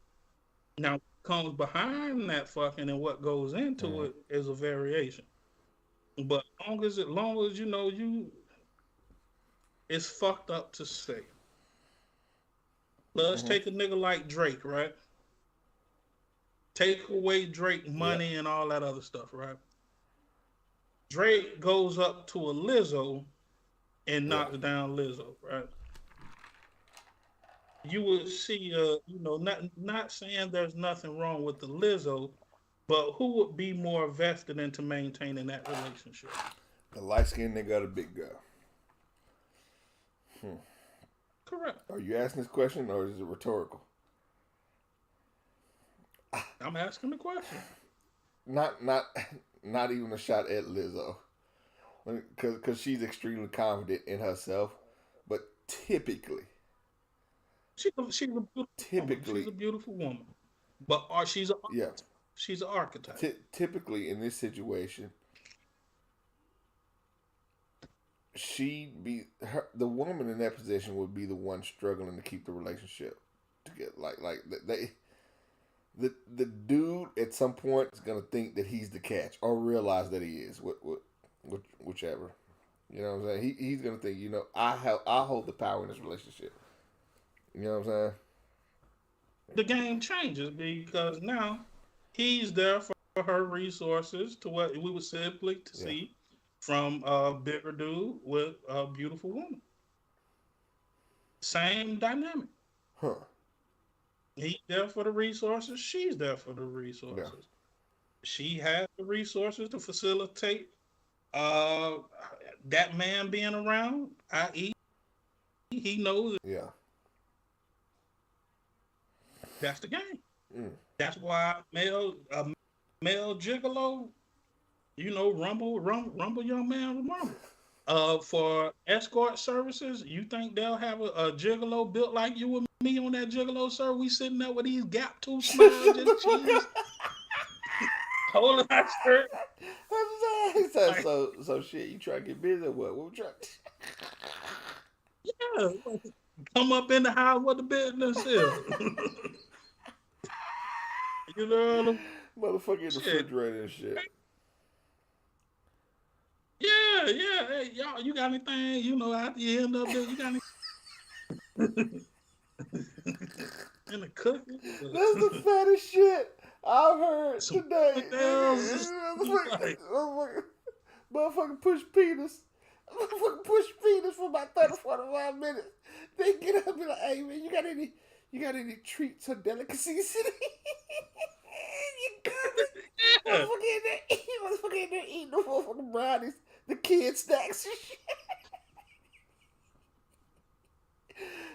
Now, what comes behind that fucking and what goes into Mm-hmm. it is a variation. But long as you know it's fucked up to say. Let's Mm-hmm. take a nigga like Drake, right? Take away Drake Yeah. money and all that other stuff, right? Drake goes up to a Lizzo and Yeah. knocks down Lizzo, right? You would see, not saying there's nothing wrong with the Lizzo, but who would be more vested into maintaining that relationship? The light skinned nigga or the big girl. Hmm. Correct. Are you asking this question or is it rhetorical? I'm asking the question. Not not not even a shot at Lizzo, because she's extremely confident in herself. But typically, She's a beautiful woman. She's typically, a beautiful woman, but she's an yeah, artist. She's an archetype. Typically in this situation, the woman in that position would be the one struggling to keep the relationship together. The dude at some point is gonna think that he's the catch or realize that he is. Whichever. You know what I'm saying? He's gonna think, I hold the power in this relationship. You know what I'm saying? The game changes because now he's there for her resources to what we would simply to Yeah. see from a bigger dude with a beautiful woman. Same dynamic. Huh. He's there for the resources. She's there for the Yeah. resources. She has the resources to facilitate uh, that man being around, i.e., he knows Yeah. that's the game. Mm. That's why male gigolo, rumble, young man, rumble. For escort services, you think they'll have a gigolo built like you and me on that gigolo, sir? We sitting there with these gap tooth smiles, Shut the just fuck cheese, up. holding our shirt. He said, Like, so shit, you try to get busy or what? What we try? yeah, come up in the house what the business is. You know, Motherfucker in the shit. refrigerator and shit. Yeah, yeah. Hey, y'all, you got anything? After you end up there, you got anything in the cooking? That's the fattest shit I've heard Some today. else. Like, Motherfucker push penis. Motherfucker push penis for about 30, 45 minutes. They get up and be like, hey man, you got any treats or delicacies? You got yeah. it. Motherfucker in there eating the motherfucking brownies, the kid snacks and shit.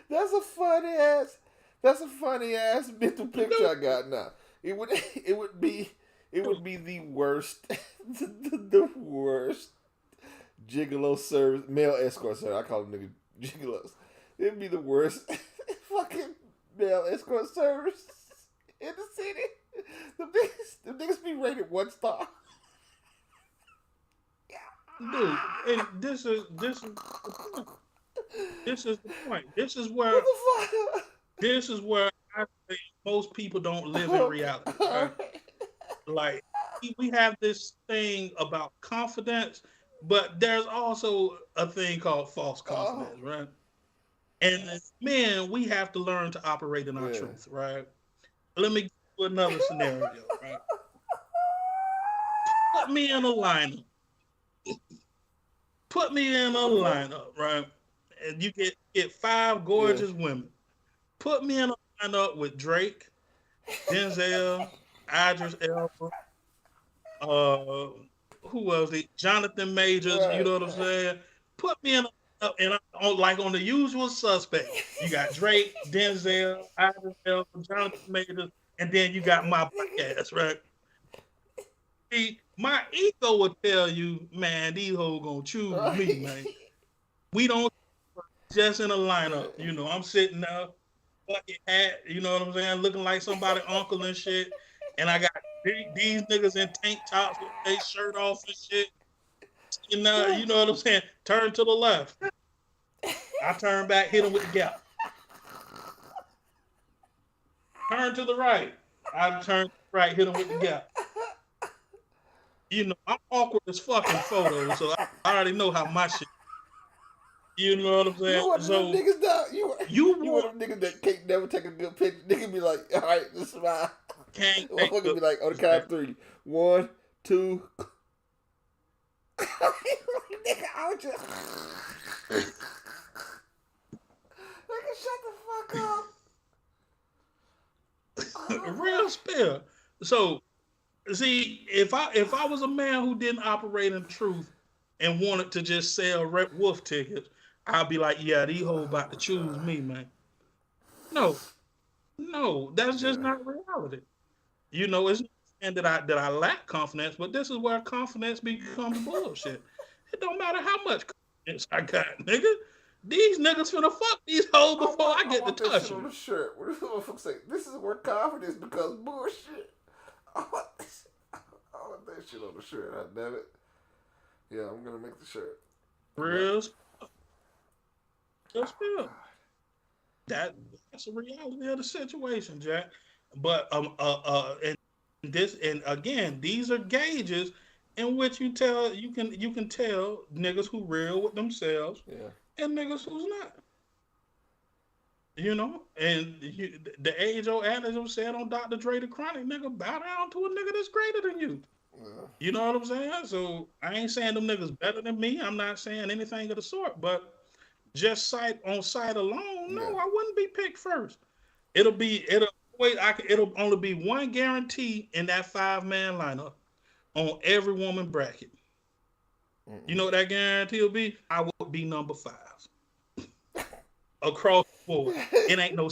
That's a funny ass. That's a funny ass mental picture I got now. It would it would be the worst the worst gigolo service male escort service. I call them niggas gigolos. It'd be the worst fucking male escort service in the city. The niggas be rated 1 star. Dude, and this is the point. What the fuck? This is where I think most people don't live in reality, right? Alright. Like we have this thing about confidence, but there's also a thing called false Oh, confidence, right? And as men, we have to learn to operate in our yeah. truth, right? Let me give you another scenario, right? Put me in a lineup. Put me in a Okay. lineup, right? And you get five Yeah. gorgeous women. Put me in a lineup with Drake, Denzel, Idris Elba, uh, who was it? Jonathan Majors. You Right. know what I'm saying? Put me in and on the usual suspect. You got Drake, Denzel, Idris Elba, Jonathan Majors, and then you got my black ass, right? See, my ego would tell you, man, these hoes gonna choose me, Right. man. We don't just in a lineup. Yeah. I'm sitting there, bucket hat, you know what I'm saying, looking like somebody uncle and shit. And I got these niggas in tank tops with their shirt off and shit. You know what I'm saying? Turn to the left. I turn back, hit him with the gap. Turn to the right. I turn to the right, hit him with the gap. I'm awkward as fucking photos, so I already know how my shit. You know what I'm saying? You one of them So niggas dog. you You one want of them niggas that can't never take a good picture. Nigga be like, all right, this is my. can't take Motherfucker good be like, on the pictures, count man. of 3. 1, 2. Nigga, I was just. Nigga, shut the fuck up. Real spill. So see, if I was a man who didn't operate in truth and wanted to just sell Red Wolf tickets, I'd be like, yeah, these hoes Oh about to my choose god. me, man. No, no, that's just Yeah. not reality. It's not saying that I lack confidence, but this is where confidence becomes bullshit. It don't matter how much confidence I got, nigga. These niggas finna fuck these hoes before I I get to want that shit touch on them. the shirt. What does the motherfucker say? This is where confidence becomes bullshit. I want that shit on the shirt. God damn it. Yeah, I'm gonna make the shirt. Real spill. That's a reality of the situation, Jack. But and this and again, these are gauges in which you can tell niggas who real with themselves Yeah. and niggas who's not. You know, and the age old adage I'm saying on Dr. Dre the Chronic, nigga, bow down to a nigga that's greater than you. Yeah. You know what I'm saying? So I ain't saying them niggas better than me. I'm not saying anything of the sort, but just sight alone, no, Yeah. I wouldn't be picked first. It'll only be one guarantee in that 5-man lineup on every woman bracket. You Mm-mm. know what that guarantee will be? I would be number 5 across the board. It ain't no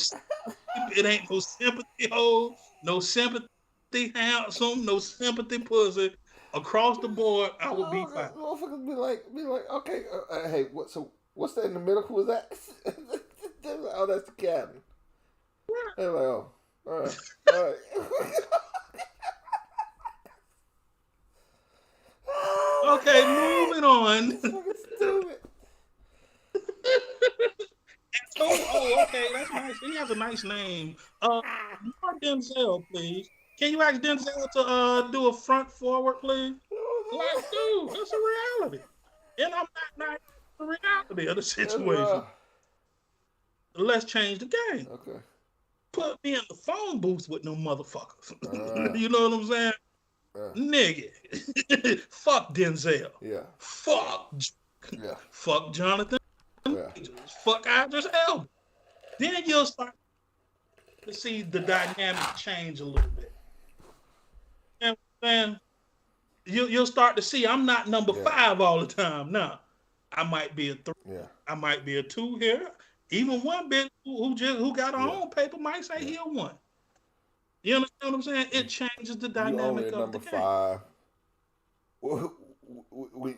sympathy hole, no sympathy handsome, no sympathy pussy. Across the board, I would be 5. Motherfuckers be like, okay, hey, what's that in the middle? Who is that? Oh, that's the Capt'n. They're like, oh, all right, all right. Oh my Okay, god, moving on. it's fucking stupid. Okay, that's nice. He has a nice name. More Denzel, please. Can you ask Denzel to do a front forward, please? Like, dude, that's a reality. And I'm not the reality of the That's situation. rough. Let's change the game. Okay. Put me in the phone booth with no motherfuckers. Uh, You know what I'm saying? uh, Nigga. Fuck Denzel. yeah, Fuck. yeah, Fuck Jonathan. yeah, Fuck Idris Elba. Then you'll start to see the dynamic change a little bit. You know what I'm saying? You'll start to see I'm not number yeah, 5 all the time. Now, I might be a 3. yeah, I might be a 2 here. Even one bitch who got her yeah, own paper might say yeah. he a 1. You understand what I'm saying? It changes the You only dynamic at of the number game. 5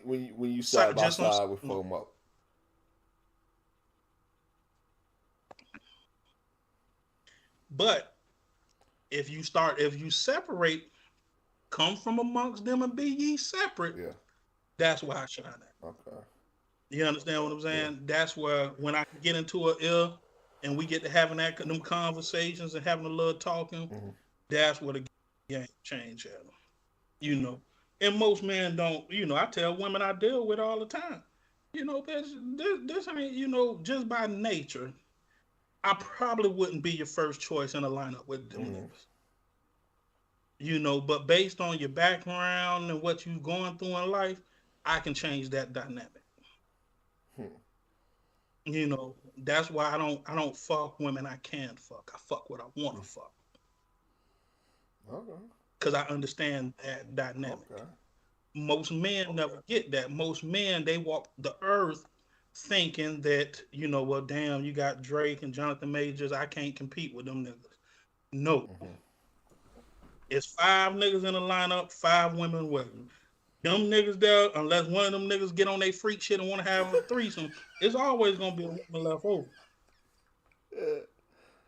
when you side by Just on, side with FOMO. but if you separate, come from amongst them and be ye separate. Yeah. That's where I shine at. Okay. You understand what I'm Yeah. saying? That's where when I can get into a ill and we get to having them conversations and having a little talking, Mm-hmm. that's where the game change at. You know, and most men don't. You know, I tell women I deal with all the time. You know, this ain't, just by nature. I probably wouldn't be your first choice in a lineup with them Mm-hmm. niggas. You know, but based on your background and what you're going through in life, I can change that dynamic. Hmm. You know, that's why I don't fuck women I can fuck. I fuck what I want to fuck Okay. because I understand that Okay. dynamic. Most men never get that. Most men, they walk the earth thinking that, well, damn, you got Drake and Jonathan Majors. I can't compete with them niggas. No. Mm-hmm. It's 5 niggas in the lineup, 5 women with them. Them niggas there, unless one of them niggas get on their freak shit and want to have a threesome, it's always gonna be a woman left over.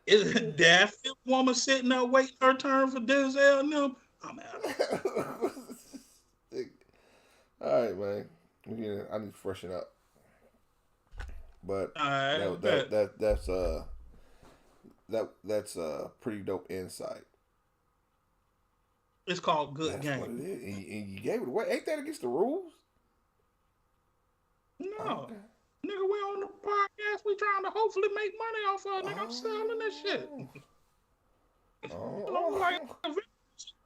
Is that 5th woman sitting there waiting her turn for Denzel and them? I'm out. All right, man. Yeah, I need to freshen up. But All right, that bet. that that's a pretty dope insight. It's called good That's what it game. is. And you gave it away. Ain't that against the rules? No. Okay. Nigga, we on the podcast. We trying to hopefully make money off of it. Nigga, I'm selling this shit. Like Oh.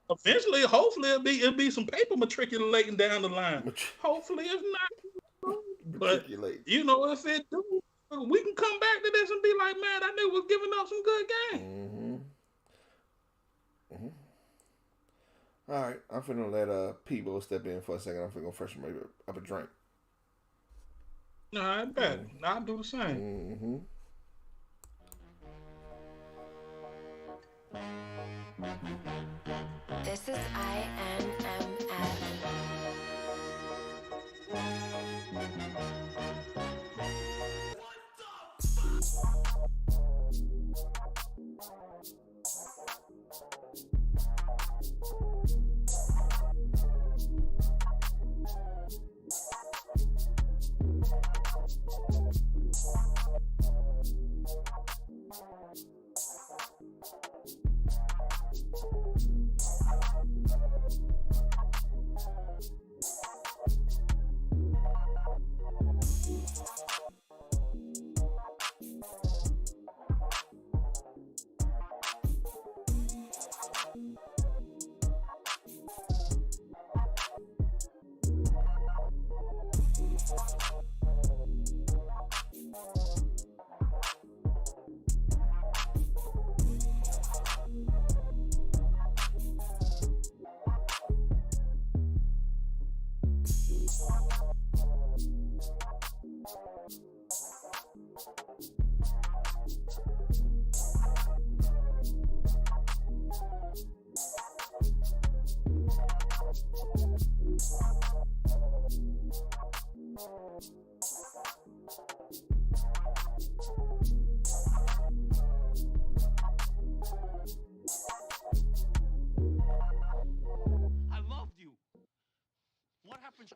eventually, hopefully it'll be some paper matriculating down the line. Hopefully it's not. But Matriculate. if it do, we can come back to this and be like, man, that nigga was giving up some good game. Mm-hmm. Mm-hmm. All right, I'm finna let Peebo step in for a second. I'm finna go freshen maybe up a drink. All right, bet. I'll do the same. Mm-hmm. This is IMMF.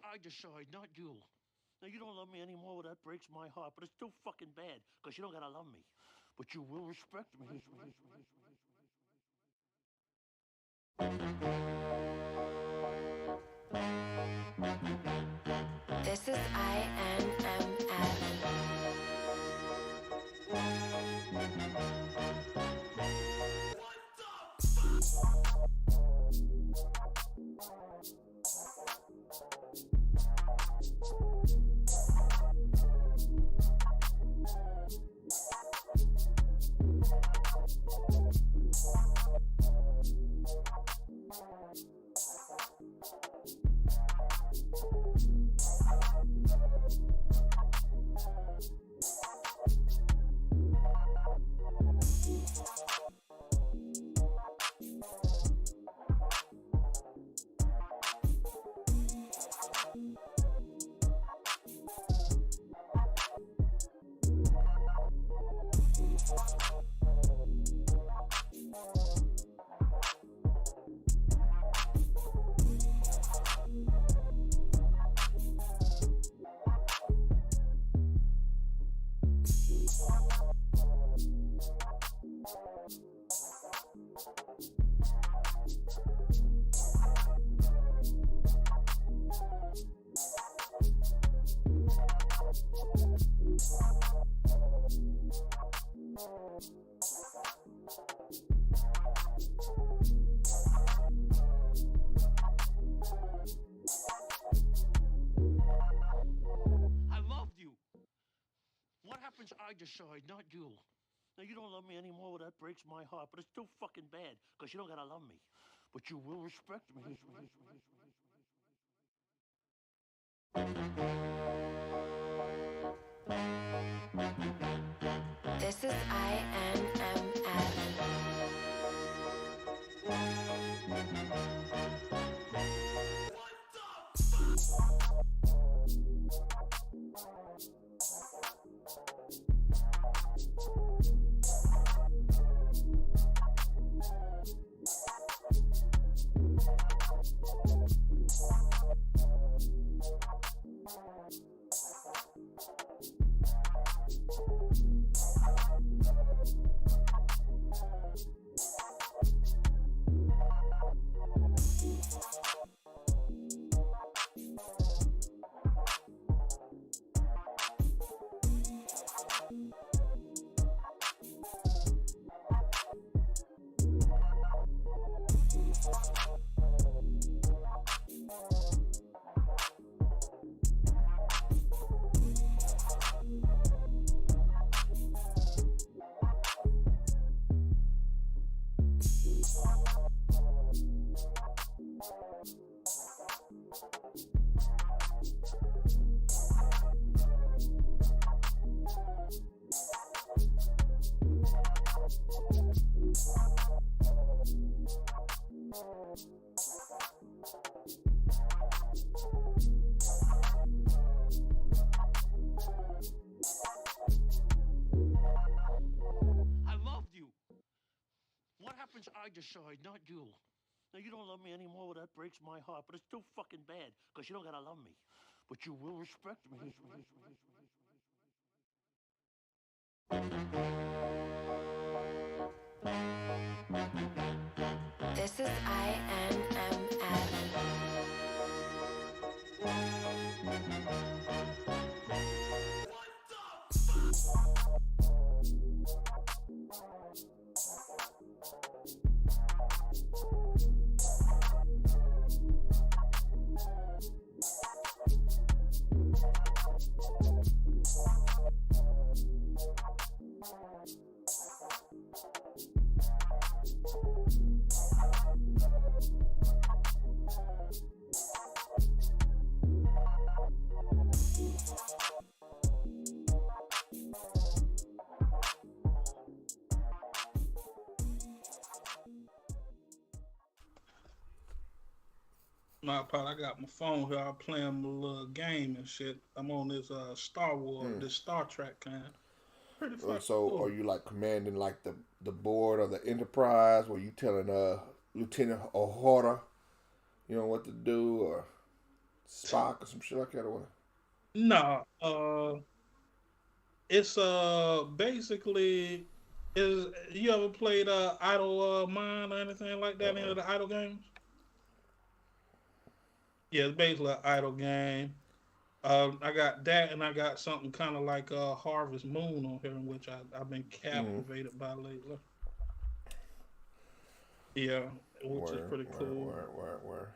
I decide, not you. Now, you don't love me anymore, well, that breaks my heart, but it's still fucking bad, because you don't gotta love me. But you will respect me. This is INMF. I decide, not you. Now, you don't love me anymore, well, that breaks my heart, but it's still fucking bad, because you don't gotta love me. But you will respect me. This is INMF. I decide, not you. Now, you don't love me anymore, well, that breaks my heart, but it's still fucking bad, because you don't gotta love me. But you will respect me. This is INMF. What the fuck? My part, I got my phone here. I'm playing my little game and shit. I'm on this Star Wars, this Star Trek kind. Pretty fucking So are cool. you like commanding like the board of the Enterprise? Where you telling Lieutenant O'Hara, you know what to do, or Spock or some shit like that, or what? Nah, it's basically is you ever played Idle Mind or anything like that? Any of the Idle games? Yeah, it's basically an Idle game. I got that, and I got something kind of like Harvest Moon on here, in which I've been Mm-hmm. captivated by lately. Yeah, which is Where, pretty cool. where?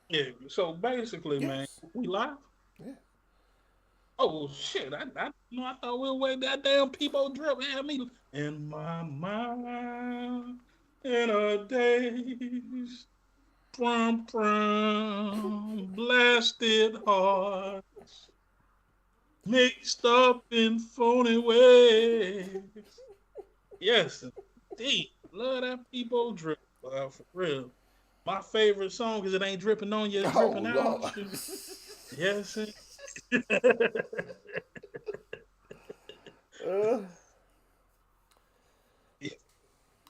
Yeah. So basically, man, Yes. we live. Yeah. Oh shit! I thought we were waiting that damn people drip had me in my mind in a daze from blasted heart mixed up in phony ways. Yes, indeed. Love that people drip, for real. My favorite song is "It Ain't Dripping on You, It's Oh Dripping Lord. Out You." Yes, uh,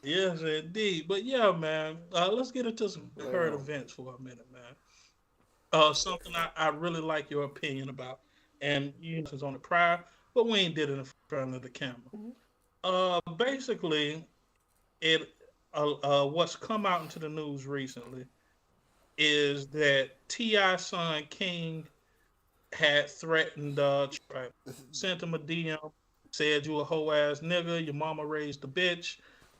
yes, indeed. But yeah, man, let's get into some current well, events for a minute, man. Something I really like your opinion about, and you know, it's on the prior, but we ain't did it in front of the camera. Basically, it what's come out into the news recently is that Ti son King had threatened Trap, sent him a DM, said you a hoe ass nigga, your mama raised a bitch.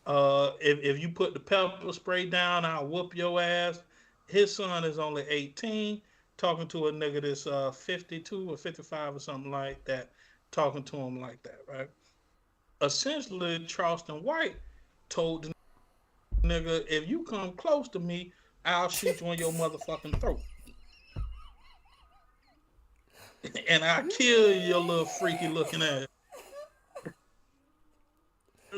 If you put the pepper spray down, I'll whoop your ass. His son is only 18, talking to a nigga that's 52 or 55 or something like that, talking to him like that, right? Essentially, Charleston White told the nigga, if you come close to me, I'll shoot you on your motherfucking throat. And I kill your little freaky looking ass.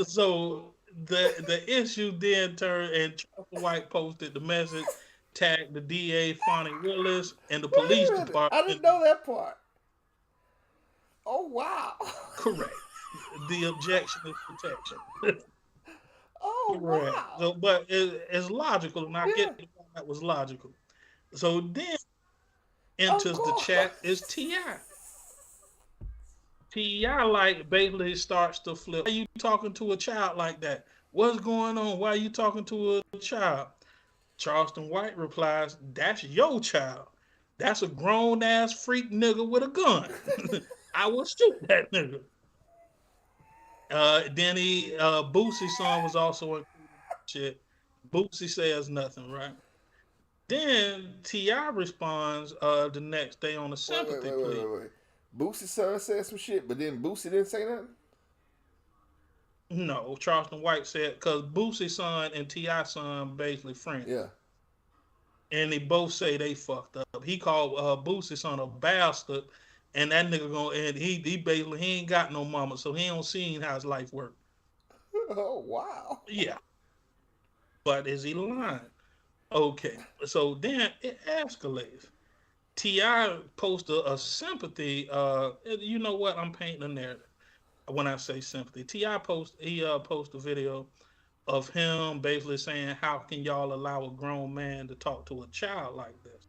So the issue then turned, and Charleston White posted the message, tagged the DA, Fonnie Willis, and the police wait a minute. I department. didn't know that part. Oh wow. Correct. The objection is protection. Oh Correct. wow. So, but it's logical, and I get Yeah. why that was logical. So then Of enters the chat is course. Ti. Ti like basically starts to flip. Why are you talking to a child like that? What's going on? Why are you talking to a child? Charleston White replies, "That's your child. That's a grown ass freak nigga with a gun. I will shoot that nigga." Then Boosie's son was also included. Shit. Boosie says nothing, right? Then Ti responds the next day on a sympathy plea. Wait. Boosie son said some shit, but then Boosie didn't say nothing. No, Charleston White said because Boosie's son and Ti son basically friends. Yeah. And they both say they fucked up. He called Boosie son a bastard, and that nigga going and he basically he ain't got no mama, so he don't see how his life work. Oh wow. Yeah, but is he lying? Okay, so then it escalates. Ti posted a sympathy. You know what? I'm painting a narrative when I say sympathy. Post a video of him basically saying, "How can y'all allow a grown man to talk to a child like this?"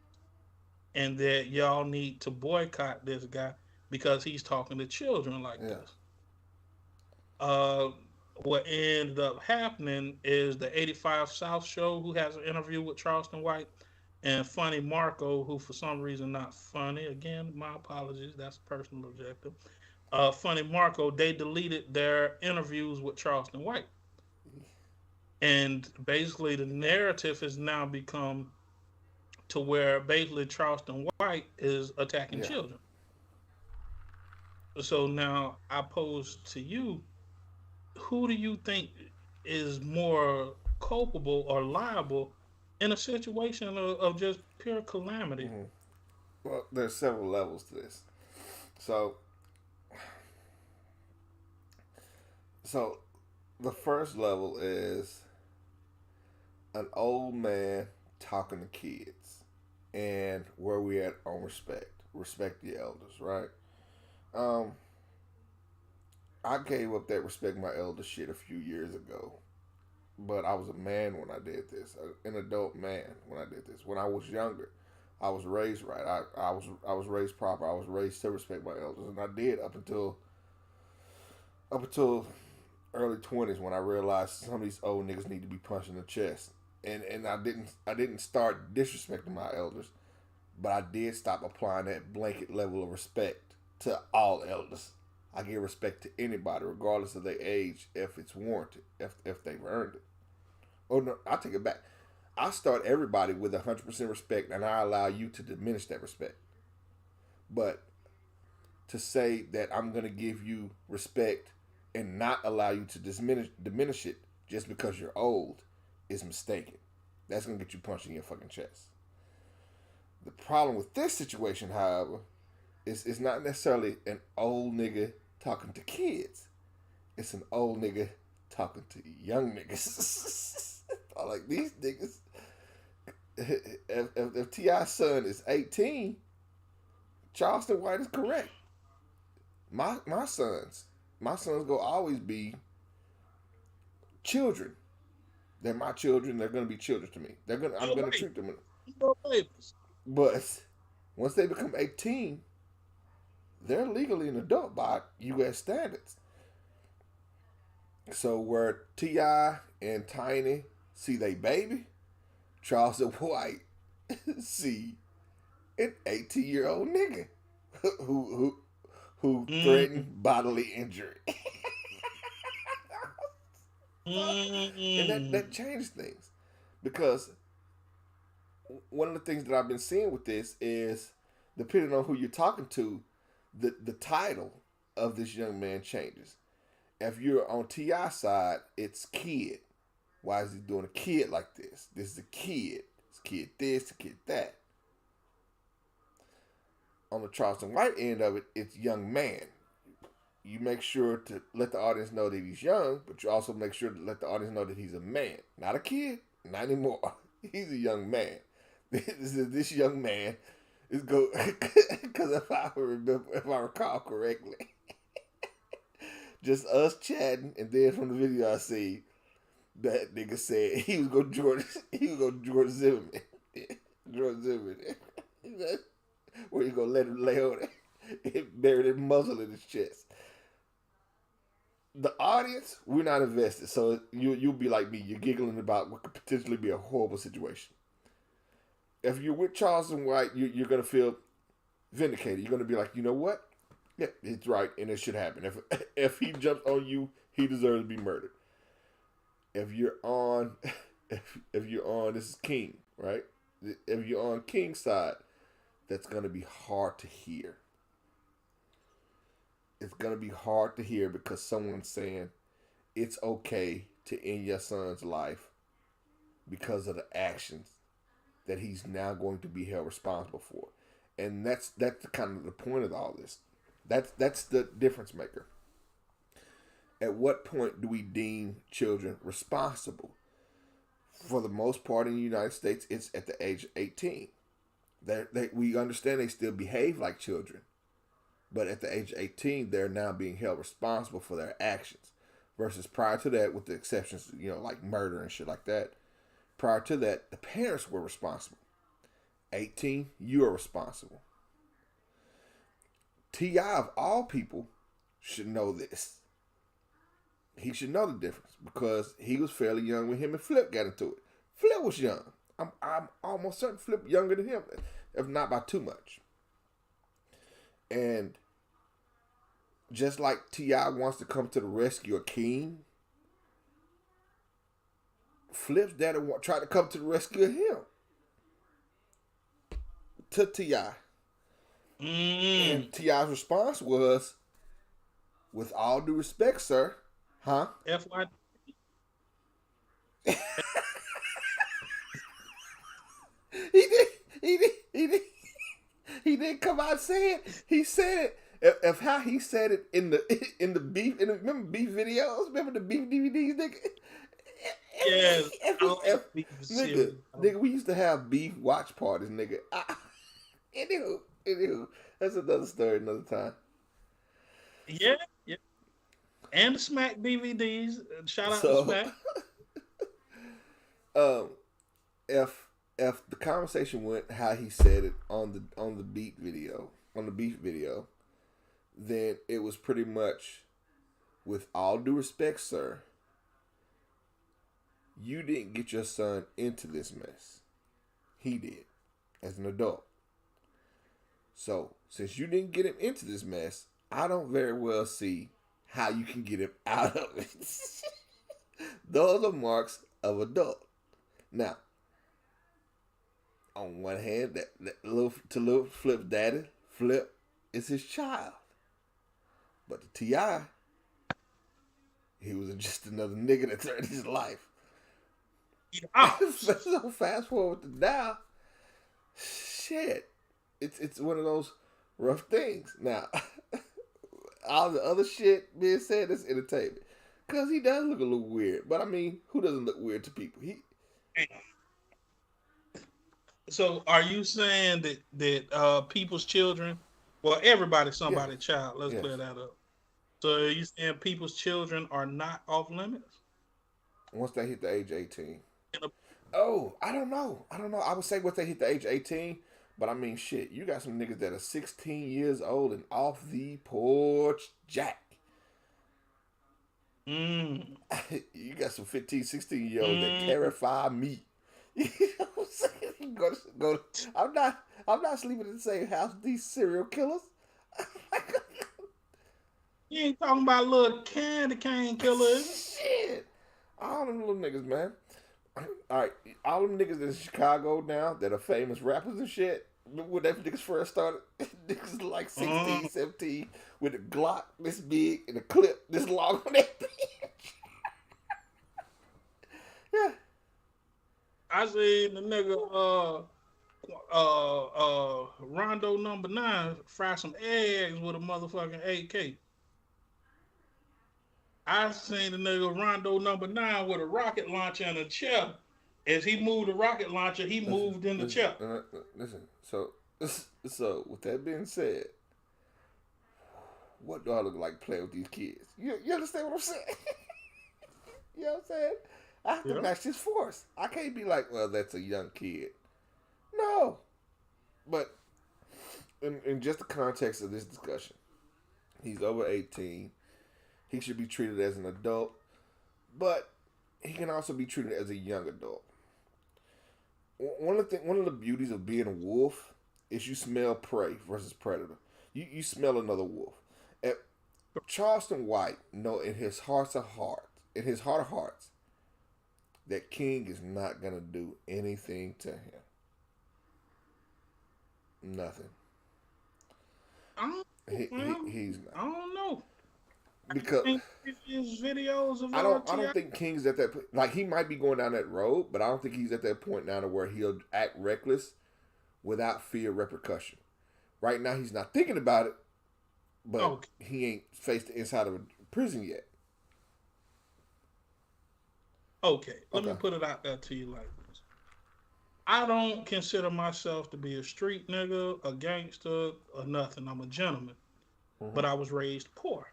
And that y'all need to boycott this guy because he's talking to children like Yeah. this. Uh, what ended up happening is the 85 South show, who has an interview with Charleston White, and Funny Marco, who for some reason not funny. Again, my apologies. That's personal objective. Funny Marco, they deleted their interviews with Charleston White, and basically the narrative has now become to where basically Charleston White is attacking Yeah. children. So now I pose to you, who do you think is more culpable or liable in a situation of just pure calamity? Mm-hmm. Well, there's several levels to this. So, so the first level is an old man talking to kids and where we at on respect. Respect the elders, right? Um, I gave up that respect my elders shit a few years ago. But I was a man when I did this, an adult man when I did this. When I was younger, I was raised right. I was raised proper. I was raised to respect my elders, and I did up until early 20s when I realized some of these old niggas need to be punched in the chest. And I didn't start disrespecting my elders, but I did stop applying that blanket level of respect to all elders. I give respect to anybody, regardless of their age, if it's warranted, if they've earned it. Oh no, I take it back. I start everybody with 100% respect, and I allow you to diminish that respect. But to say that I'm gonna give you respect and not allow you to diminish it just because you're old is mistaken. That's gonna get you punched in your fucking chest. The problem with this situation, however, is it's not necessarily an old nigga talking to kids. It's an old nigga talking to young niggas. I like these niggas. If T.I.'s son is 18, Charleston White is correct. My sons gonna always be children. They're my children. They're gonna be children to me. I'm gonna treat them. But once they become 18, they're legally an adult by U.S. standards. So where T.I. and Tiny see they baby, Charleston White see an 18-year-old nigga who threatened bodily injury. And that changed things, because one of the things that I've been seeing with this is, depending on who you're talking to, the title of this young man changes. If you're on T.I. side, it's kid. Why is he doing a kid like this? This is a kid. It's kid this, kid that. On the Charleston White end of it, it's young man. You make sure to let the audience know that he's young, but you also make sure to let the audience know that he's a man. Not a kid, not anymore. He's a young man. This young man is go because if I recall correctly, just us chatting, and then from the video I see, that nigga said he was going to George Zimmerman. George Zimmerman. Where you gonna let him lay on it and bury that muzzle in his chest. The audience, we're not invested, so you'll be like me. You're giggling about what could potentially be a horrible situation. If you're with Charleston White, you're gonna feel vindicated. You're gonna be like, you know what? Yeah, it's right, and it should happen. If he jumps on you, he deserves to be murdered. If you're on this is King, right? If you're on King's side, that's gonna be hard to hear. It's gonna be hard to hear because someone's saying it's okay to end your son's life because of the actions that he's now going to be held responsible for, and that's kind of the point of all this. That's the difference maker. At what point do we deem children responsible? For the most part in the United States, it's at the age of 18. We understand they still behave like children, but at the age of 18, they're now being held responsible for their actions. Versus prior to that, with the exceptions, like murder and shit like that, prior to that, the parents were responsible. 18, you are responsible. T.I., of all people, should know this. He should know the difference because he was fairly young when him and Flip got into it. Flip was young. I'm almost certain Flip younger than him, if not by too much. And just like T.I. wants to come to the rescue of King, Flip's daddy tried to come to the rescue of him. To T.I. And T.I.'s response was, with all due respect, sir, huh? FY. He didn't come out and say it. He said it. If how he said it in the beef, remember beef videos? Remember the beef DVDs, nigga? Yes, I like F, beef nigga, cereal. nigga, we used to have beef watch parties, nigga. Anywho, that's another story, another time. Yeah, yeah. And the Smack DVDs. Shout out to So, Smack. um, if the conversation went how he said it on the beef video, then it was pretty much, with all due respect, sir, you didn't get your son into this mess. He did, as an adult. So, since you didn't get him into this mess, I don't very well see how you can get him out of it. Those are marks of adult. Now, on one hand, that little Flip daddy, Flip is his child. But the T.I., he was just another nigga that threatened his life. Yeah. So fast forward to now, shit, it's one of those rough things. Now, all the other shit being said is entertainment, cause he does look a little weird. But I mean, who doesn't look weird to people? So are you saying that people's children, well, everybody's Yes, somebody's child. Let's yes. clear that up. So are you saying people's children are not off limits? Once they hit the age 18. In a- Oh, I don't know. I would say once they hit the age 18, but I mean, shit, you got some niggas that are 16 years old and off the porch jack. Mm, You got some 15, 16-year-olds that mm. terrify me. You know what I'm saying? I'm not sleeping in the same house with these serial killers. You ain't talking about little candy cane killer, is it? Shit. All them little niggas, man. Alright, all them niggas in Chicago now that are famous rappers and shit, when them niggas first started, niggas like 16, 17 with a Glock this big and a clip this long on that bitch. Yeah. I seen the nigga Rondo number 9 fry some eggs with a motherfucking AK. I seen the nigga Rondo number 9 with a rocket launcher and a chair. As he moved the rocket launcher, he Listen, moved in the listen, chair. listen. So with that being said, what do I look like playing with these kids? You understand what I'm saying? You know what I'm saying? I have to Yeah. match his force. I can't be like, well, that's a young kid. No. But in just the context of this discussion, he's over 18. He should be treated as an adult, but he can also be treated as a young adult. One of the beauties of being a wolf is you smell prey versus predator. You smell another wolf. And Charleston White know in his heart of hearts, that King is not gonna do anything to him. Nothing. I don't, He's not, I don't know. because I think previous videos of I T.I. don't think King's at that, like, he might be going down that road, but I don't think he's at that point now to where he'll act reckless without fear of repercussion. Right now he's not thinking about it, but Okay. he ain't faced the inside of a prison yet. Okay, let me Okay. put it out there to you like this. I don't consider myself to be a street nigga, a gangster, or nothing. I'm a gentleman, but I was raised poor.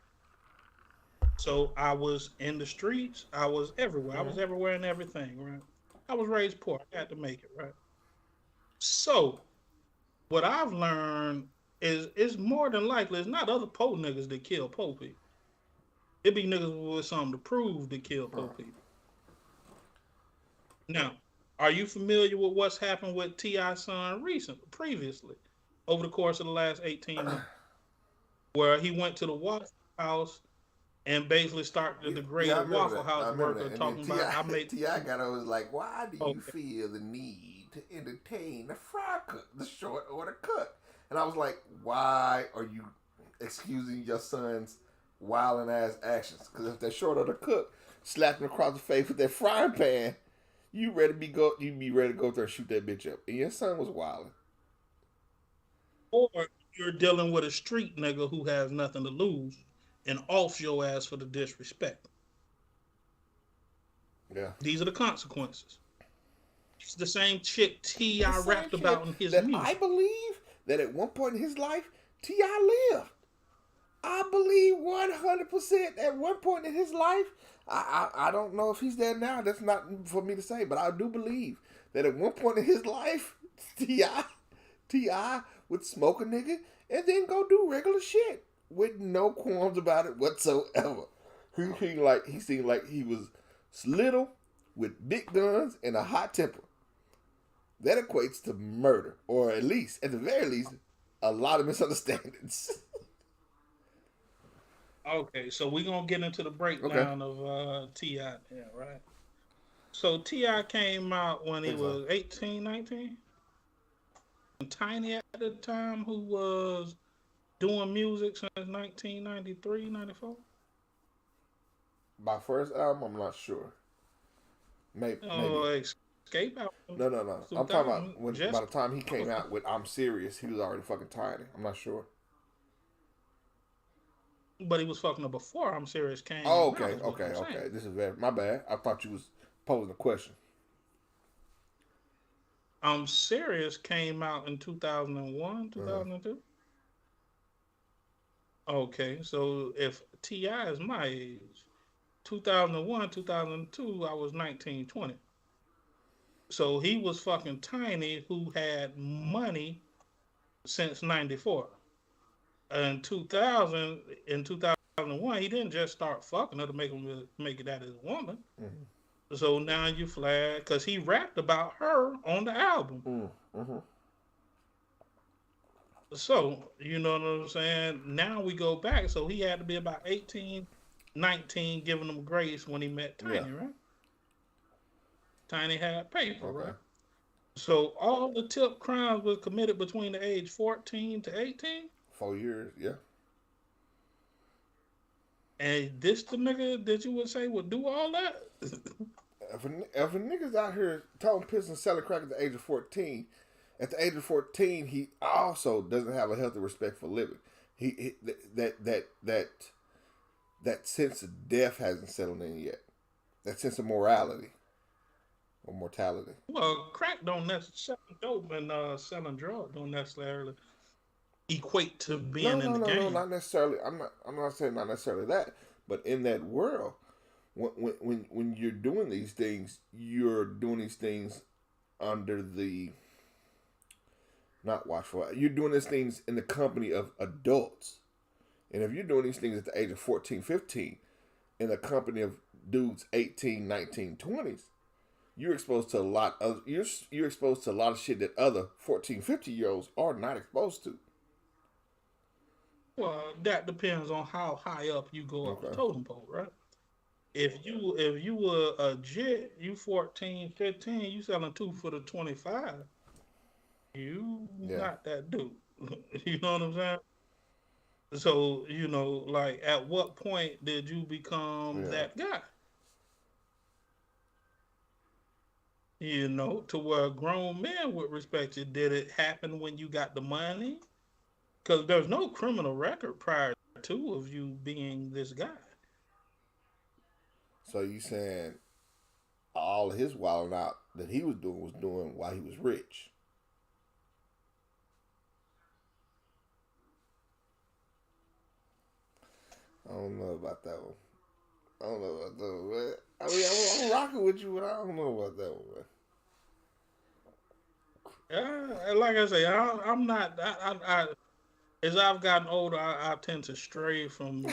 So I was in the streets. I was everywhere. I was everywhere and everything, right? I was raised poor. I had to make it, right? So what I've learned is it's more than likely it's not other poor niggas that kill poor people. It be niggas with something to prove that kill poor people. Now, are you familiar with what's happened with T.I.'s son previously, over the course of the last 18 months, where he went to the Waffle House and basically started to degrade Yeah, I a remember Waffle that. I House remember worker, that. And then talking about I make. Ti got on, was like, "Why do you Okay. feel the need to entertain the fry cook, the short order cook?" And I was like, "Why are you excusing your son's wild ass actions? Because if that short order cook slapped him across the face with that frying pan, you be ready to go there and shoot that bitch up." And your son was wilding. Or you're dealing with a street nigga who has nothing to lose and offs your ass for the disrespect. Yeah. These are the consequences. It's the same shit The T.I. same rapped shit about in his that I music. believe that at one point in his life, T.I. lived. I believe 100% at one point in his life. I don't know if he's there now. That's not for me to say, but I do believe that at one point in his life, Ti would smoke a nigga and then go do regular shit with no qualms about it whatsoever. He seemed like he was little with big guns and a hot temper. That equates to murder, or at least, at the very least, a lot of misunderstandings. Okay, so we're gonna get into the Okay. breakdown of T.I. Yeah, right. So T.I. came out when I he think so. was 18, 19. Tiny at the time, who was doing music since 1993, 94. My first album, I'm not sure. Maybe. Oh, Escape album, No, no, no. I'm talking 2000. about when by Just the time he came out with "I'm Serious," he was already fucking tiny. I'm not sure. but he was fucking up before I'm Serious Oh, came out, okay, is what okay, I'm saying. okay. This is very my bad. I thought you was posing a question. I'm Serious came out in 2001, Uh-huh. 2002. Okay, so if T.I. is my age, 2001, 2002, I was 19, 20. So he was fucking tiny who had money since 94. In 2000, in 2001, he didn't just start fucking her to make it that his woman. Mm-hmm. So now you flag because he rapped about her on the album. Mm-hmm. So you know what I'm saying. Now we go back. So he had to be about 18, 19, giving him grace when he met Yeah. Tiny, right? Tiny had paper, Okay. right? So all the tip crimes was committed between the age 14 to 18. 4 years. Yeah. And this the nigga that you would say would do all that? If a nigga's out here toting piss and selling crack at the age of 14, at the age of 14, he also doesn't have a healthy respect for living. He that sense of death hasn't settled in yet. That sense of morality or mortality. Well, crack don't necessarily dope and selling drugs don't necessarily equate to No, being in no, the no, no, game. not necessarily. I'm not saying not necessarily that, but in that world, when you're doing these things, you're doing these things under the not watchful. You're doing these things in the company of adults, and if you're doing these things at the age of 14, 15, in the company of dudes 18, 19, 20s, you're exposed to a lot of you're exposed to a lot of shit that other 14, 50 year olds are not exposed to. Well, that depends on how high up you go up the Okay. totem pole, right? If you were a jit, you 14, 15, you selling two for the 25, you Yeah. not that dude. You know what I'm saying? So, like at what point did you become Yeah. that guy? To where grown men would respect you. Did it happen when you got the money? Because there's no criminal record prior to of you being this guy. So you saying all of his wilding out that he was doing while he was rich. I don't know about that one. I don't know about that one, man. I mean, I'm rocking with you, but I don't know about that one, Like I say, I'm not. As I've gotten older, I tend to stray from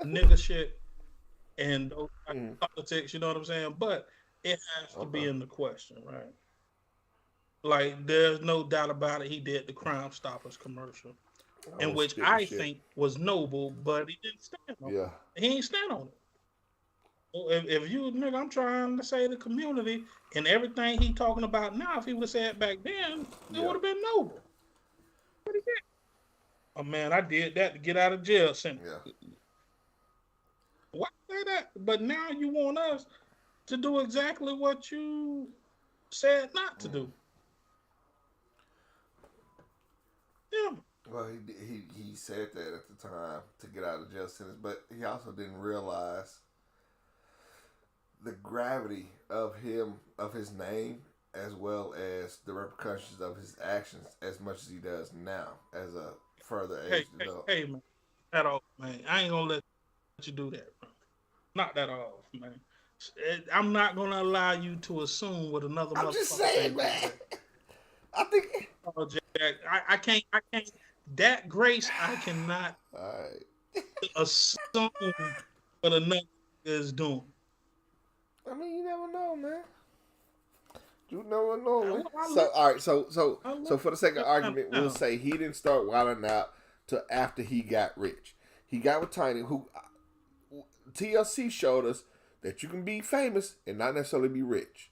nigga shit and those type man. of politics. You know what I'm saying? But it has to be Okay. in the question, right? Like, there's no doubt about it. He did the Crime Stoppers commercial, I in was which spitting I shit. think was noble, but he didn't stand on Yeah. it. He ain't stand on it. So if you nigga, I'm trying to say the community and everything he talking about now. If he would have said back then, it Yeah. would have been noble. But he did. Oh man, I did that to get out of jail sentence. Yeah. Why say that? But now you want us to do exactly what you said not to Mm. do. Yeah. Well, he said that at the time to get out of jail sentence, but he also didn't realize the gravity of his name, as well as the repercussions of his actions, as much as he does now as a further age developed. Hey, man, that off, man. I ain't gonna let you do that, bro. Knock that off, man. I'm not gonna allow you to assume what another I'm just motherfucker saying, think man. on Jack. I think. Oh, Jack, I can't. That grace, I cannot All right. assume what another is doing. I mean, you never know, man. You never know, man. I So, look, all right. So, so, I so, look for the sake of at argument, we'll now. say he didn't start wilding out till after he got rich. He got with Tiny, who TLC showed us that you can be famous and not necessarily be rich.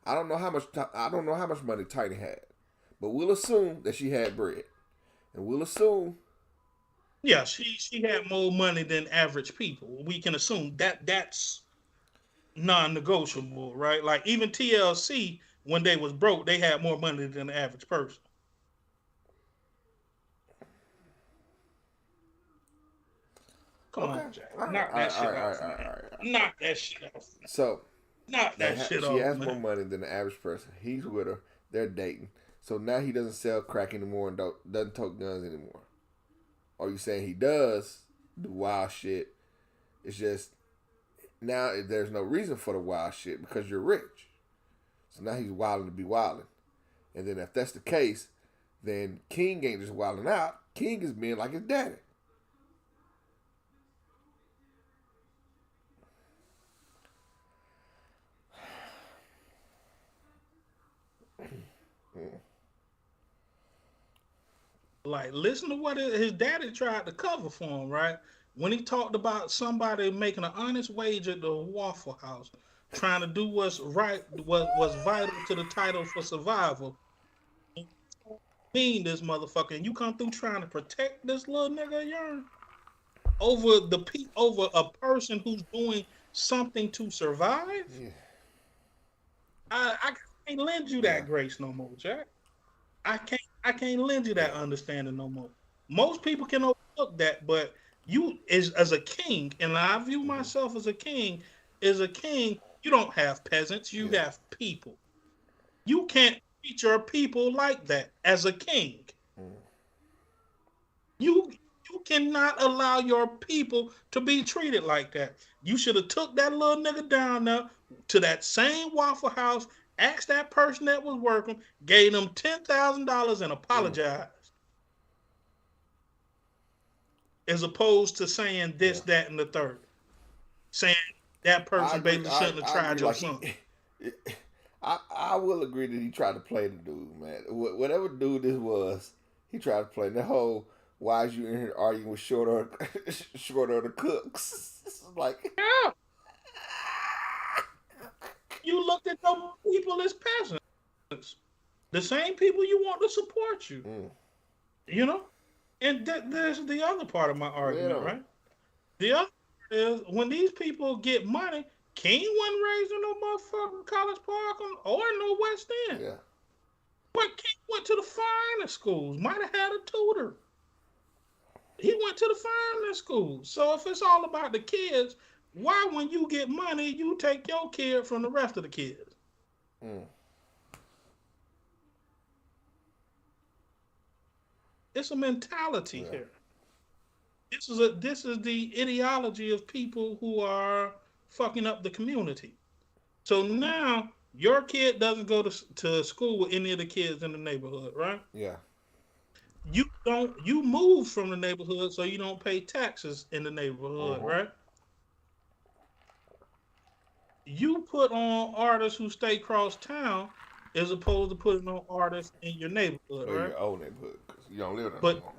I don't know how much. I don't know how much money Tiny had, but we'll assume that she had bread, and we'll assume. Yeah, she had more money than average people. We can assume that that's non-negotiable, right? Like even TLC, when they was broke, they had more money than the average person. Come Okay. on, Jack. All right. Knock All right. that All shit right. All right. off, All right. man. All right. Knock that shit off, man. So Knock that shit she off, has more man. money than the average person. He's with her. They're dating. So now he doesn't sell crack anymore and doesn't tote guns anymore. Are you saying he does do wild shit? It's just now there's no reason for the wild shit because you're rich. So now he's wilding to be wilding. And then if that's the case, then King ain't just wilding out. King is being like his daddy. Like, listen to what his daddy tried to cover for him, right? When he talked about somebody making an honest wage at the Waffle House, trying to do what's right, what's vital to the title for survival. Mean this motherfucker, and you come through trying to protect this little nigga of yours over a person who's doing something to survive. Yeah. I can't lend you Yeah. that grace no more, Jack. I can't lend you that Yeah. understanding no more. Most people can overlook that, but you is as a king, and I view myself as a king. As a king, you don't have peasants, you Yeah. have people. You can't treat your people like that as a king. Mm. You cannot allow your people to be treated like that. You should have took that little nigga down there to that same Waffle House, asked that person that was working, gave them $10,000 and apologized, as opposed to saying this, Yeah. that, and the third. Saying that I person agree. basically shouldn't have I tried agree. your Like son. I will agree that he tried to play the dude, man. Whatever dude this was, he tried to play the whole. Why is you in here arguing with short order cooks? It's like, Yeah. You looked at those people as peasants. The same people you want to support you. mm, You know? And there's the other part of my wait argument, on. right? The other is when these people get money, King wasn't raised in no motherfucking College Park or no West End. Yeah. But King went to the finest schools, might have had a tutor. He went to the finest schools. So if it's all about the kids, why when you get money, you take your kid from the rest of the kids? Mm, It's a mentality yeah. here. This is the ideology of people who are fucking up the community. So now your kid doesn't go to school with any of the kids in the neighborhood, right? Yeah. You move from the neighborhood so you don't pay taxes in the neighborhood, Uh-huh. right? You put on artists who stay across town as opposed to putting on artists in your neighborhood, Or right? your old neighborhood because you don't live there no But more.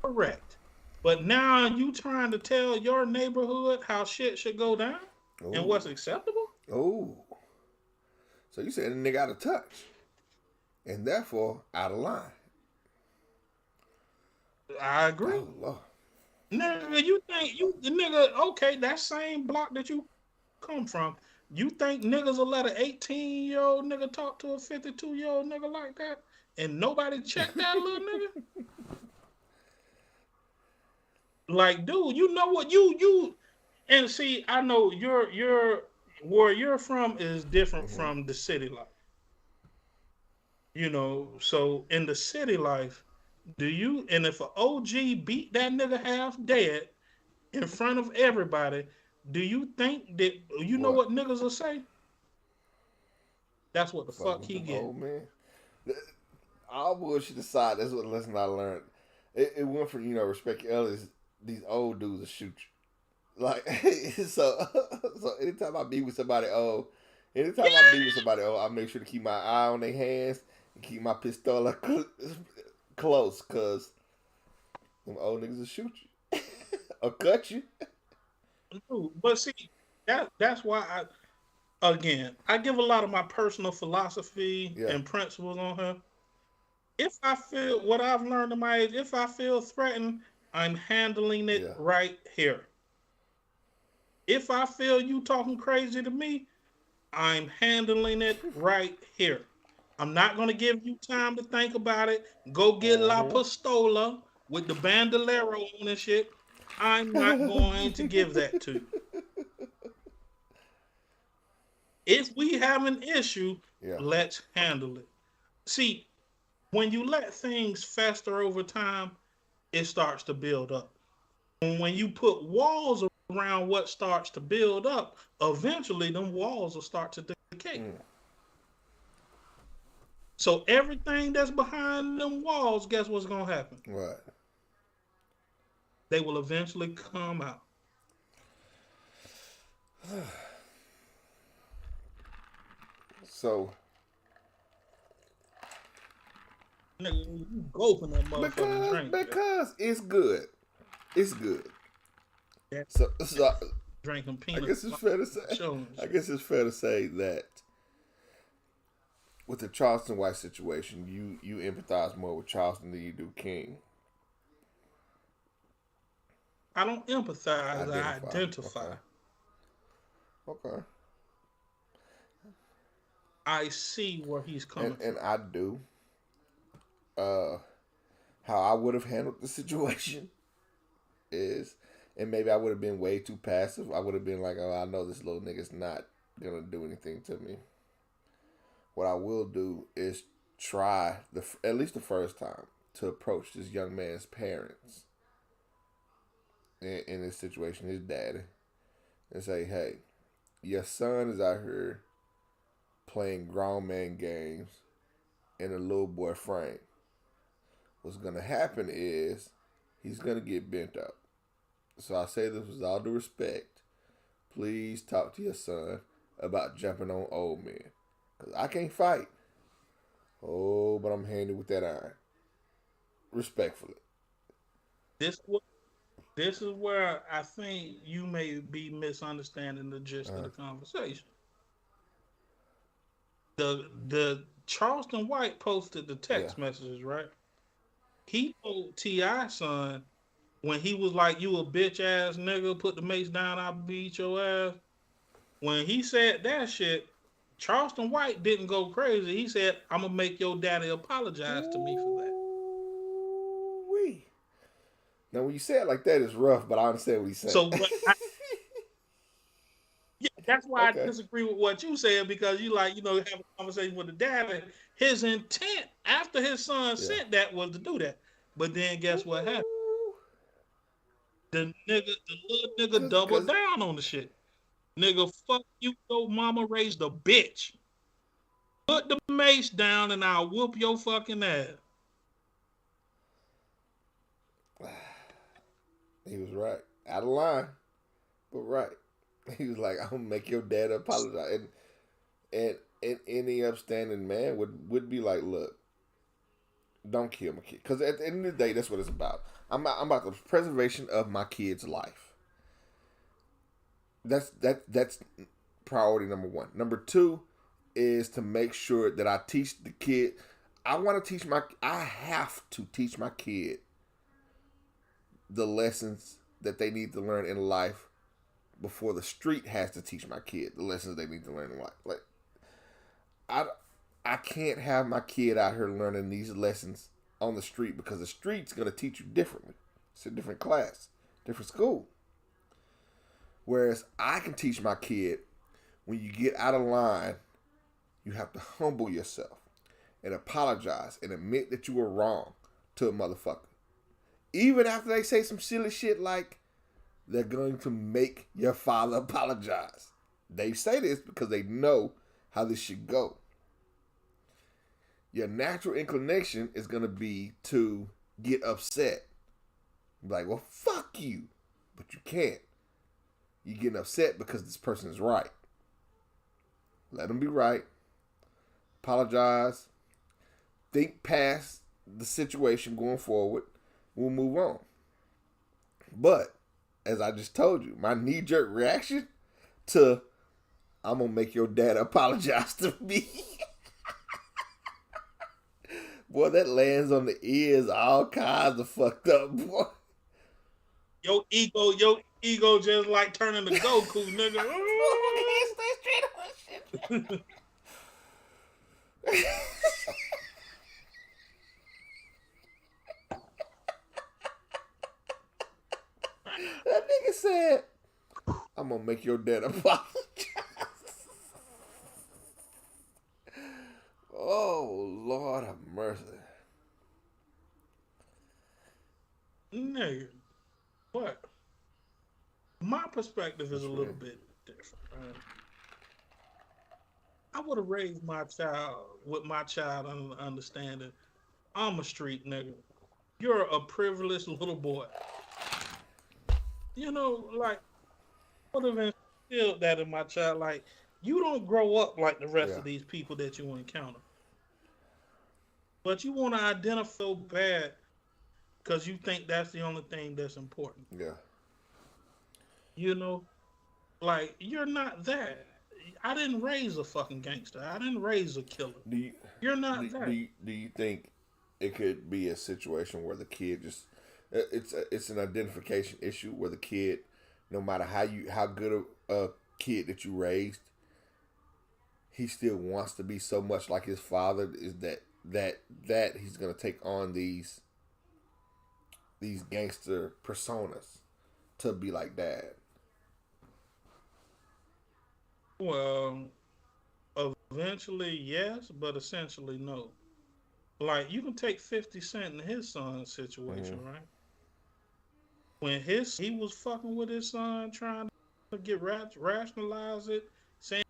correct. But now you trying to tell your neighborhood how shit should go down and Oh. what's acceptable? Oh. So you said the nigga out of touch. And therefore out of line. I agree. Oh Lord. Nigga, you think the nigga, okay, that same block that you come from, you think niggas will let an 18-year-old nigga talk to a 52-year-old nigga like that? And nobody check that little nigga? Like, dude, you know what? And see, I know your where you're from is different Mm-hmm. from the city life. You know, so in the city life, do you and if an OG beat that nigga half dead in front of everybody, do you think that you know What? what niggas will say? That's what the Fuck fuck with he them get. old men. All bullshit aside, that's what lesson I learned. It went from respect your elders. These old dudes will shoot you. Like so anytime I be with somebody old, I make sure to keep my eye on their hands and keep my pistol close, cause them old niggas will shoot you or cut you. But see, that's why I give a lot of my personal philosophy Yeah. and principles on her. If I feel what I've learned in my age, if I feel threatened, I'm handling it Yeah. right here. If I feel you talking crazy to me, I'm handling it right here. I'm not going to give you time to think about it. Go get La Mm-hmm. Pistola with the bandolero on and shit. I'm not going to give that to you. If we have an issue, Yeah. let's handle it. See, when you let things fester over time, it starts to build up. And when you put walls around what starts to build up, eventually them walls will start to decay. Mm. So everything that's behind them walls, guess what's gonna happen? Right. They will eventually come out. So Nigga, you gulping that motherfucking because drink. because it's good. It's good. Yeah, So drinking I peanut guess it's fair to say. chillin' I shit. guess it's fair to say that with the Charleston White situation, you empathize more with Charleston than you do King. I don't empathize, I Identify. identify. Okay. Okay. I see where he's And coming and from. I do. Uh, how I would have handled the situation is, and maybe I would have been way too passive. I would have been like, oh, I know this little nigga's not gonna do anything to me. What I will do is try at least the first time to approach this young man's parents in this situation, his daddy, and say, hey, your son is out here playing grown man games in a little boy frame. What's gonna happen is he's gonna get bent up. So I say this with all due respect. Please talk to your son about jumping on old men. Cause I can't fight. Oh, but I'm handy with that iron. Respectfully. This this is where I think you may be misunderstanding the gist of Uh, the conversation. The Charleston White posted the yeah. text messages, right? He told T.I. son when he was like, "You a bitch ass nigga, put the mace down, I'll beat your ass." When he said that shit, Charleston White didn't go crazy. He said, "I'm gonna make your daddy apologize to me for that." Ooh-wee. Now, when you say it like that, it's rough, but I understand what he's saying. So what? Yeah, that's why I Okay. disagree with what you said because you like, have a conversation with the dad. And his intent after his son Yeah. sent that was to do that. But then guess what happened? Ooh. The little nigga doubled Cause down on the shit. Nigga, fuck you, your mama raised a bitch. Put the mace down and I'll whoop your fucking ass. he was right. Out of line, but right. He was like, I'm gonna make your dad apologize. And any upstanding man would be like, look, don't kill my kid. Because at the end of the day, that's what it's about. I'm about the preservation of my kid's life. That's priority number one. Number two is to make sure that I teach the kid. I have to teach my kid the lessons that they need to learn in life before the street has to teach my kid the lessons they need to learn in life. Like I I can't have my kid out here learning these lessons on the street because the street's gonna teach you differently. It's a different class, different school. Whereas I can teach my kid, when you get out of line, you have to humble yourself and apologize and admit that you were wrong to a motherfucker. Even after they say some silly shit like, they're going to make your father apologize. They say this because they know how this should go. Your natural inclination is going to be to get upset. Like, well, fuck you. But you can't. You're getting upset because this person is right. Let them be right. Apologize. Think past the situation going forward. We'll move on. But, as I just told you, my knee-jerk reaction to, I'm going to make your dad apologize to me. Boy, that lands on the ears all kinds of fucked up, boy. Your ego just like turning to Goku, nigga. That nigga said, I'm going to make your dad apologize. Oh, Lord have mercy. Nigga, what? My perspective is a little bit different. Right? I would have raised my child with my child understanding I'm a street nigga. You're a privileged little boy. You know, like, I would have instilled that in my child. Like, you don't grow up like the rest of these people that you encounter. But you want to identify so bad because you think that's the only thing that's important. Yeah. You know, like, you're not that. I didn't raise a fucking gangster. I didn't raise a killer. You're not that. Do you think it could be a situation where the kid just it's an identification issue where the kid, no matter how good a kid that you raised, he still wants to be so much like his father, is that he's gonna take on these gangster personas to be like dad? Well, eventually yes, but essentially no. Like, you can take 50 Cent in his son's situation, right? When he was fucking with his son, trying to get rationalize it, saying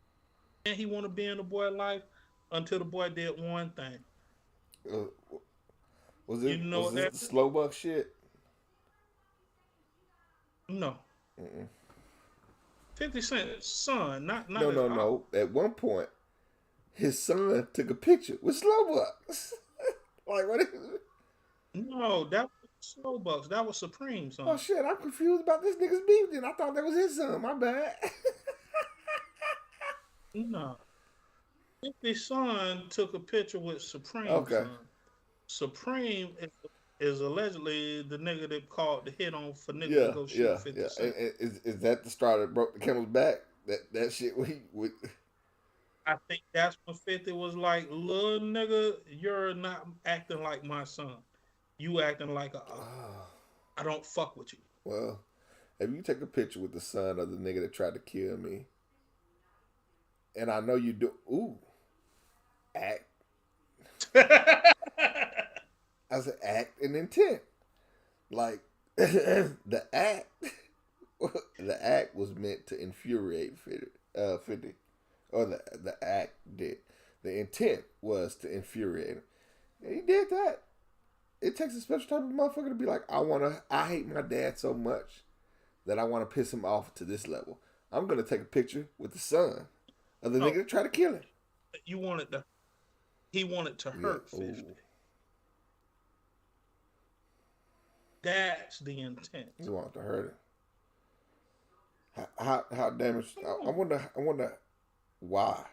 he want to be in the boy life, until the boy did one thing. Was it the slow buck shit? No. 50 Cent's son, not No. At one point, his son took a picture with Slowbucks. Like, what is it? No, that was Slow Bucks. That was Supreme's son. Oh shit, I'm confused about this nigga's beef then. I thought that was his son. My bad. No. 50's son took a picture with Supreme's son. Supreme is allegedly the nigga that called the hit on for niggas to go shoot 50 Cent. And is that the straw that broke the camel's back? That shit with I think that's when 50 was like, little nigga, you're not acting like my son. You acting like I don't fuck with you. Well, if you take a picture with the son of the nigga that tried to kill me, and I know you do, act. I said act and intent. Like, the act was meant to infuriate 50. Or the act did. The intent was to infuriate him. And he did that. It takes a special type of motherfucker to be like, I hate my dad so much that I want to piss him off to this level. I'm going to take a picture with the son of the nigga that tried to kill him. He wanted to hurt 50. Ooh. That's the intent. He wanted to hurt him. How damaged? I wonder why.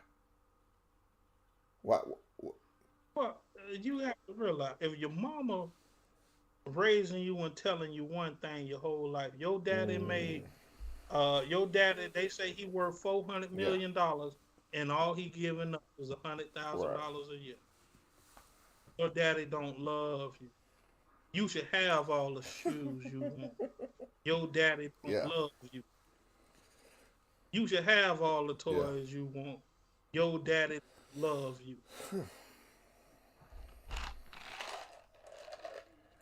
Why? Well, you have to realize, if your mama raising you and telling you one thing your whole life, your daddy made, your daddy, they say he worth $400 million, and all he giving up is $100,000 a year. Your daddy don't love you. You should have all the shoes you want. Your daddy don't love you. You should have all the Yeah. toys you want. Your daddy love you.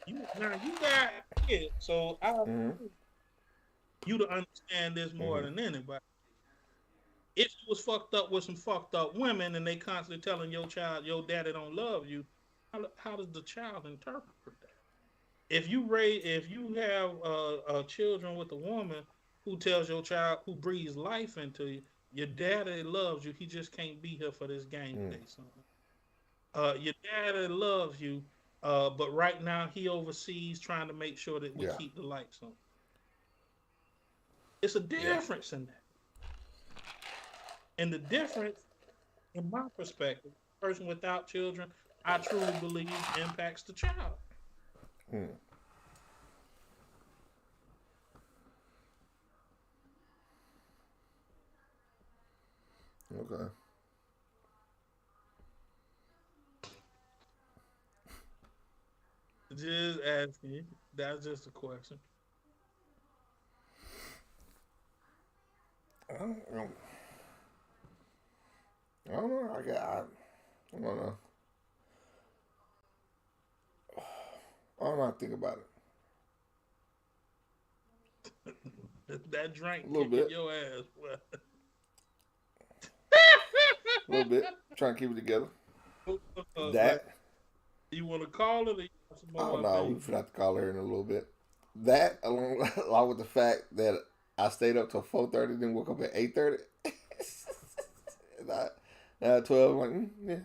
You now you got kids, so I Mm-hmm. you to understand this more Mm-hmm. than anybody. If you was fucked up with some fucked up women and they constantly telling your child your daddy don't love you, how does the child interpret that? If you have children with a woman who tells your child who breathes life into you, your daddy loves you. He just can't be here for this game Mm. today, son. Your daddy loves you, but right now he overseas trying to make sure that we Yeah. keep the lights on. It's a Yeah. difference in that, and the difference, in my perspective, a person without children, I truly believe impacts the child. Mm. Okay. Just asking you. That's just a question. I don't, I don't know. I don't know. I don't know how to think about it. That drink A little kicking bit. your ass. Well, A little bit. Trying to keep it together. man. That. You want to call it or you want some Oh more no, we opinion? forgot to call her in a little bit. That along along with the fact that I stayed up till 4:30, then woke up at 8:30. And now at 12, I'm like, yeah,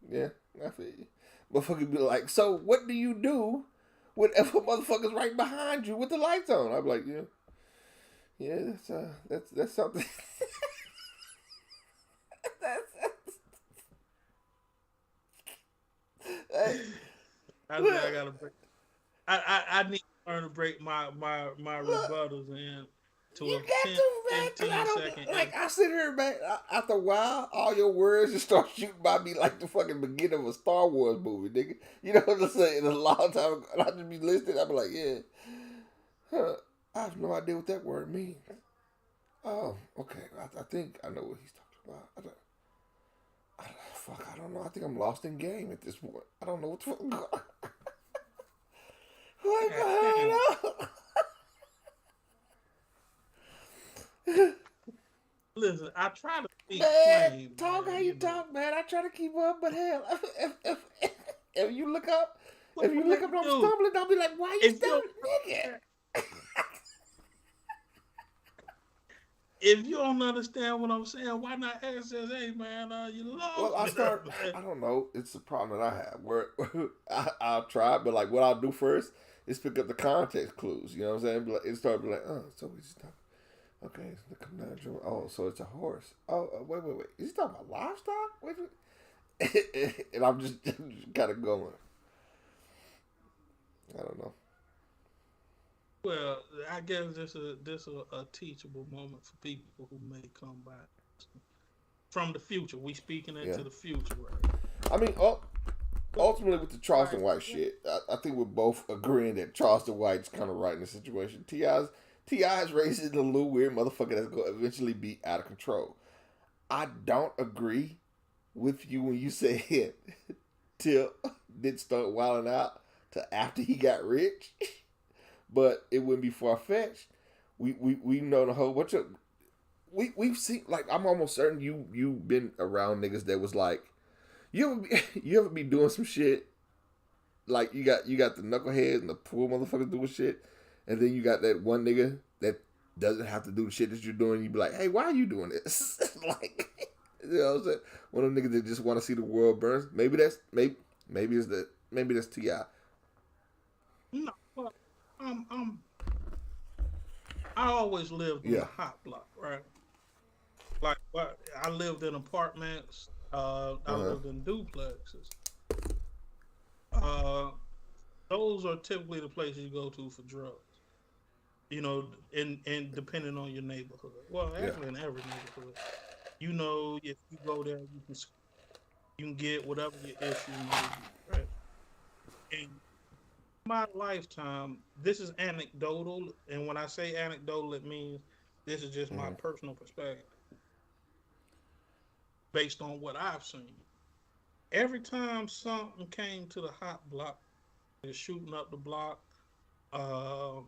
yeah, I feel you. Motherfucker be like, so what do you do whenever motherfuckers right behind you with the lights on? I'm like, yeah, yeah, that's something. that's, hey, I say I look, gotta break. I need to learn to break my look. rebuttals in to You a got 10, to, man, because I 15 second don't, like, in. I sit here, man, after a while, all your words just start shooting by me like the fucking beginning of a Star Wars movie, nigga. You know what I'm saying? A long time ago, and I just be listening, I be like, yeah, huh, I have no idea what that word means. Oh, okay, I think I know what he's talking about. Fuck, I don't know. I think I'm lost in game at this point. I don't know what the fuck going on. What's God damn. going on? Listen, I try to speak Man, plain, talk how man. you You know. talk, man. I try to keep up, but hell, if you look up, What if I you look gotta up and I'm do? stumbling, I'll be like, why you If you don't stumbling, nigga? understand, if you don't understand what I'm saying, why not ask us, hey man, you Well, lost I me the start, other day. I don't know. It's a problem that I have where I'll try, but like what I'll do first is pick up the context clues. You know what I'm saying? Be like, it start be like, oh, so he's talking. Okay, so come down, Joe. Oh, so it's a horse. Oh, wait. Is he talking about livestock? Wait. And I'm just kind of going. I don't know. Well, I guess this a teachable moment for people who may come by from the future. We speaking Yeah. into the future, right? I mean, But ultimately with the Charleston like, White shit, I think we're both agreeing that Charleston White's kind of right in the situation. Ti's raising a little weird motherfucker that's going to eventually be out of control. I don't agree with you when you said Tip didn't start wilding out to after he got rich, but it wouldn't be far fetched. We know a whole bunch of we've seen, like, I'm almost certain you've been around niggas that was like, you ever be doing some shit, like you got the knuckleheads and the poor motherfuckers doing shit, and then you got that one nigga that doesn't have to do the shit that you're doing. You be like, hey, why are you doing this? Like, you know what I'm saying? One of them niggas that just want to see the world burn. Maybe that's Ti. no, well, I'm I always lived on the Yeah. hot block, right? Like, I lived in apartments. I Uh huh. lived in duplexes. Uh, those are typically the places you go to for drugs. You know, and depending on your neighborhood. Well, Yeah. actually, in every neighborhood, you know, if you go there, you can get whatever your issue may be, right? In my lifetime, this is anecdotal, and when I say anecdotal, it means This is just my Mm-hmm. personal perspective based on what I've seen. Every time something came to the hot block, they're shooting up the block, uh,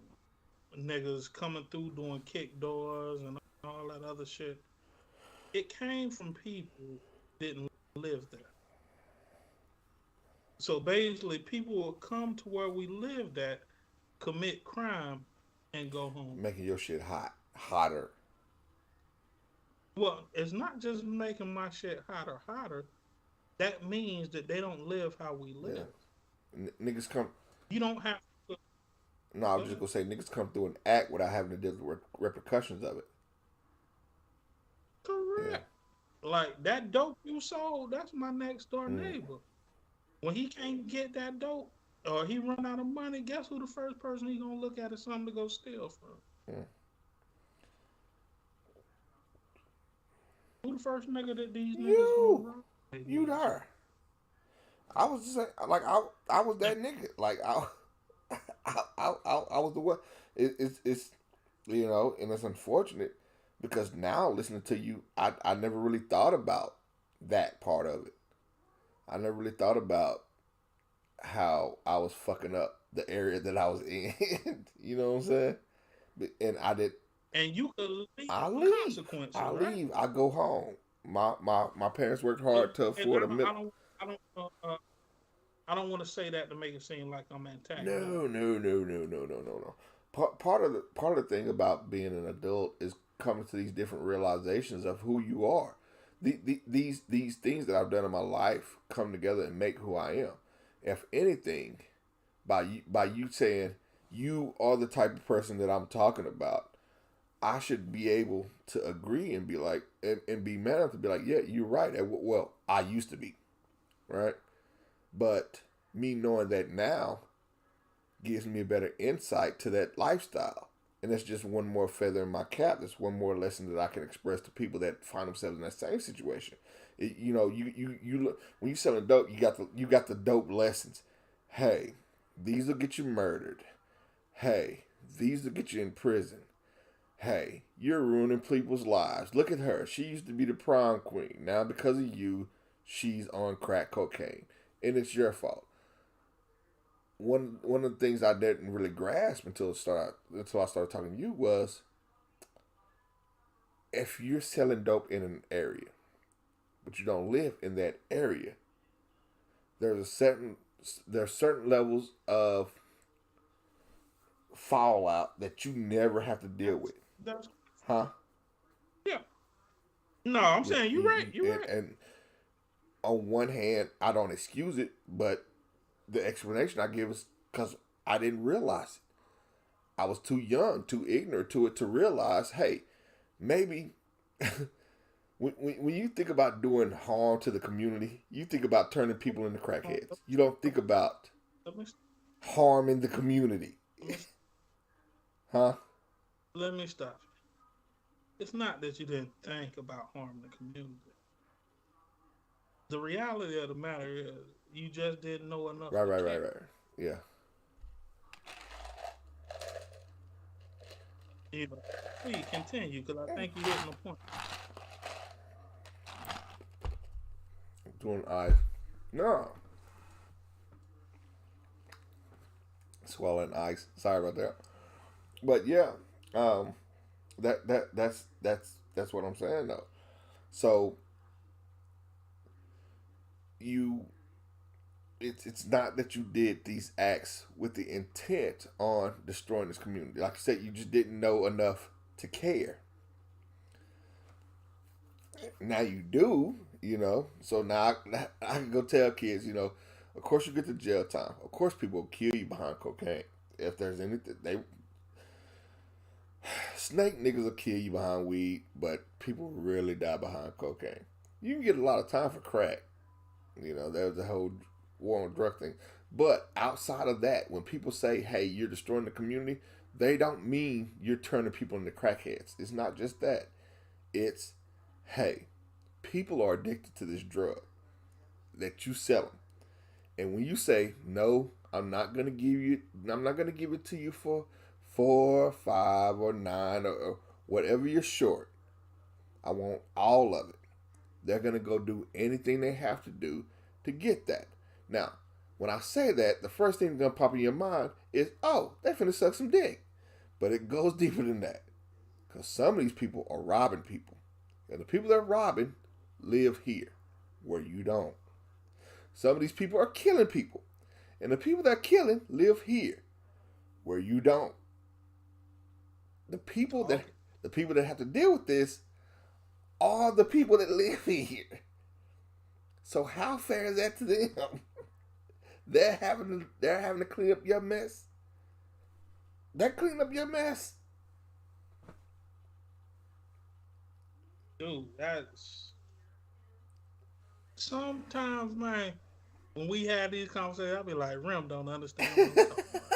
niggas coming through doing kick doors and all that other shit. It came from people who didn't live there. So basically, people will come to where we lived at, commit crime, and go home. Making your shit hot, hotter. Well, it's not just making my shit hotter. That means that they don't live how we Yeah, live. niggas come. You don't have to. No, I Go was just ahead. gonna say niggas come through and act without having to deal with repercussions of it. Yeah. Correct. Like that dope you sold, that's my next door Mm. neighbor. When he can't get that dope or he run out of money, guess who the first person he gonna look at is something to go steal from? Mm. Who the first nigga that these niggas gonna You, rob? They you is. there? I was just saying, like I was that nigga. Like I was the one. It's and it's unfortunate because now listening to you, I never really thought about that part of it. I never really thought about how I was fucking up the area that I was in. You know what I'm saying? And I did. And you could leave I the leave. consequences, I right? leave. I go home. My parents worked And hard to afford a I mill. don't, I don't, I don't want to say that to make it seem like I'm antagonizing. No. Part of the thing about being an adult is coming to these different realizations of who you are. These things that I've done in my life come together and make who I am. If anything, by you saying you are the type of person that I'm talking about, I should be able to agree and be like and be man enough to be like, yeah, you're right. Well, I used to be, right? But me knowing that now gives me a better insight to that lifestyle. And that's just one more feather in my cap. That's one more lesson that I can express to people that find themselves in that same situation. You look when you selling dope, you got the dope lessons. Hey, these will get you murdered. Hey, these will get you in prison. Hey, you're ruining people's lives. Look at her. She used to be the prom queen. Now because of you, she's on crack cocaine. And it's your fault. One of the things I didn't really grasp until I started talking to you was if you're selling dope in an area, but you don't live in that area, there's a certain there's certain levels of fallout that you never have to deal with, That's huh? yeah. No, I'm Yeah, saying you're right. You're right. and on one hand, I don't excuse it, but the explanation I give is because I didn't realize it. I was too young, too ignorant to it to realize, hey, maybe when you think about doing harm to the community, you think about turning people into crackheads. You don't think about Let me harming the community, let me huh? let me stop you. It's not that you didn't think about harming the community. The reality of the matter is you just didn't know enough Right, to right, right, care. right. Yeah. You know, please continue because I think you're hitting the point. Doing eyes. No. Swallowing ice. Sorry about that. But yeah, um, that's what I'm saying though. So you it's not that you did these acts with the intent on destroying this community. Like I said, you just didn't know enough to care. Now you do, So now I can go tell kids, of course you get to jail time. Of course people will kill you behind cocaine. If there's anything, they snake niggas will kill you behind weed, but people really die behind cocaine. You can get a lot of time for crack. There's a whole war on drug thing. But outside of that, when people say, hey, you're destroying the community, they don't mean you're turning people into crackheads. It's not just that. It's, hey, people are addicted to this drug that you selling. And when you say, no, I'm not gonna give it to you for 4, 5, or 9, Whatever you're short, I want all of it. They're gonna go do anything they have to do to get that. Now, when I say that, the first thing that's gonna pop in your mind is, oh, they finna suck some dick. But it goes deeper than that. Because some of these people are robbing people. And the people they're robbing live here, where you don't. Some of these people are killing people. And the people they're killing live here, where you don't. The people that Oh, the people that have to deal with this are the people that live here. So how fair is that to them? They're having to clean up your mess. They're cleaning up your mess. dude, that's sometimes, man. When we had these conversations, I'll be like, Rim don't understand what I'm talking about.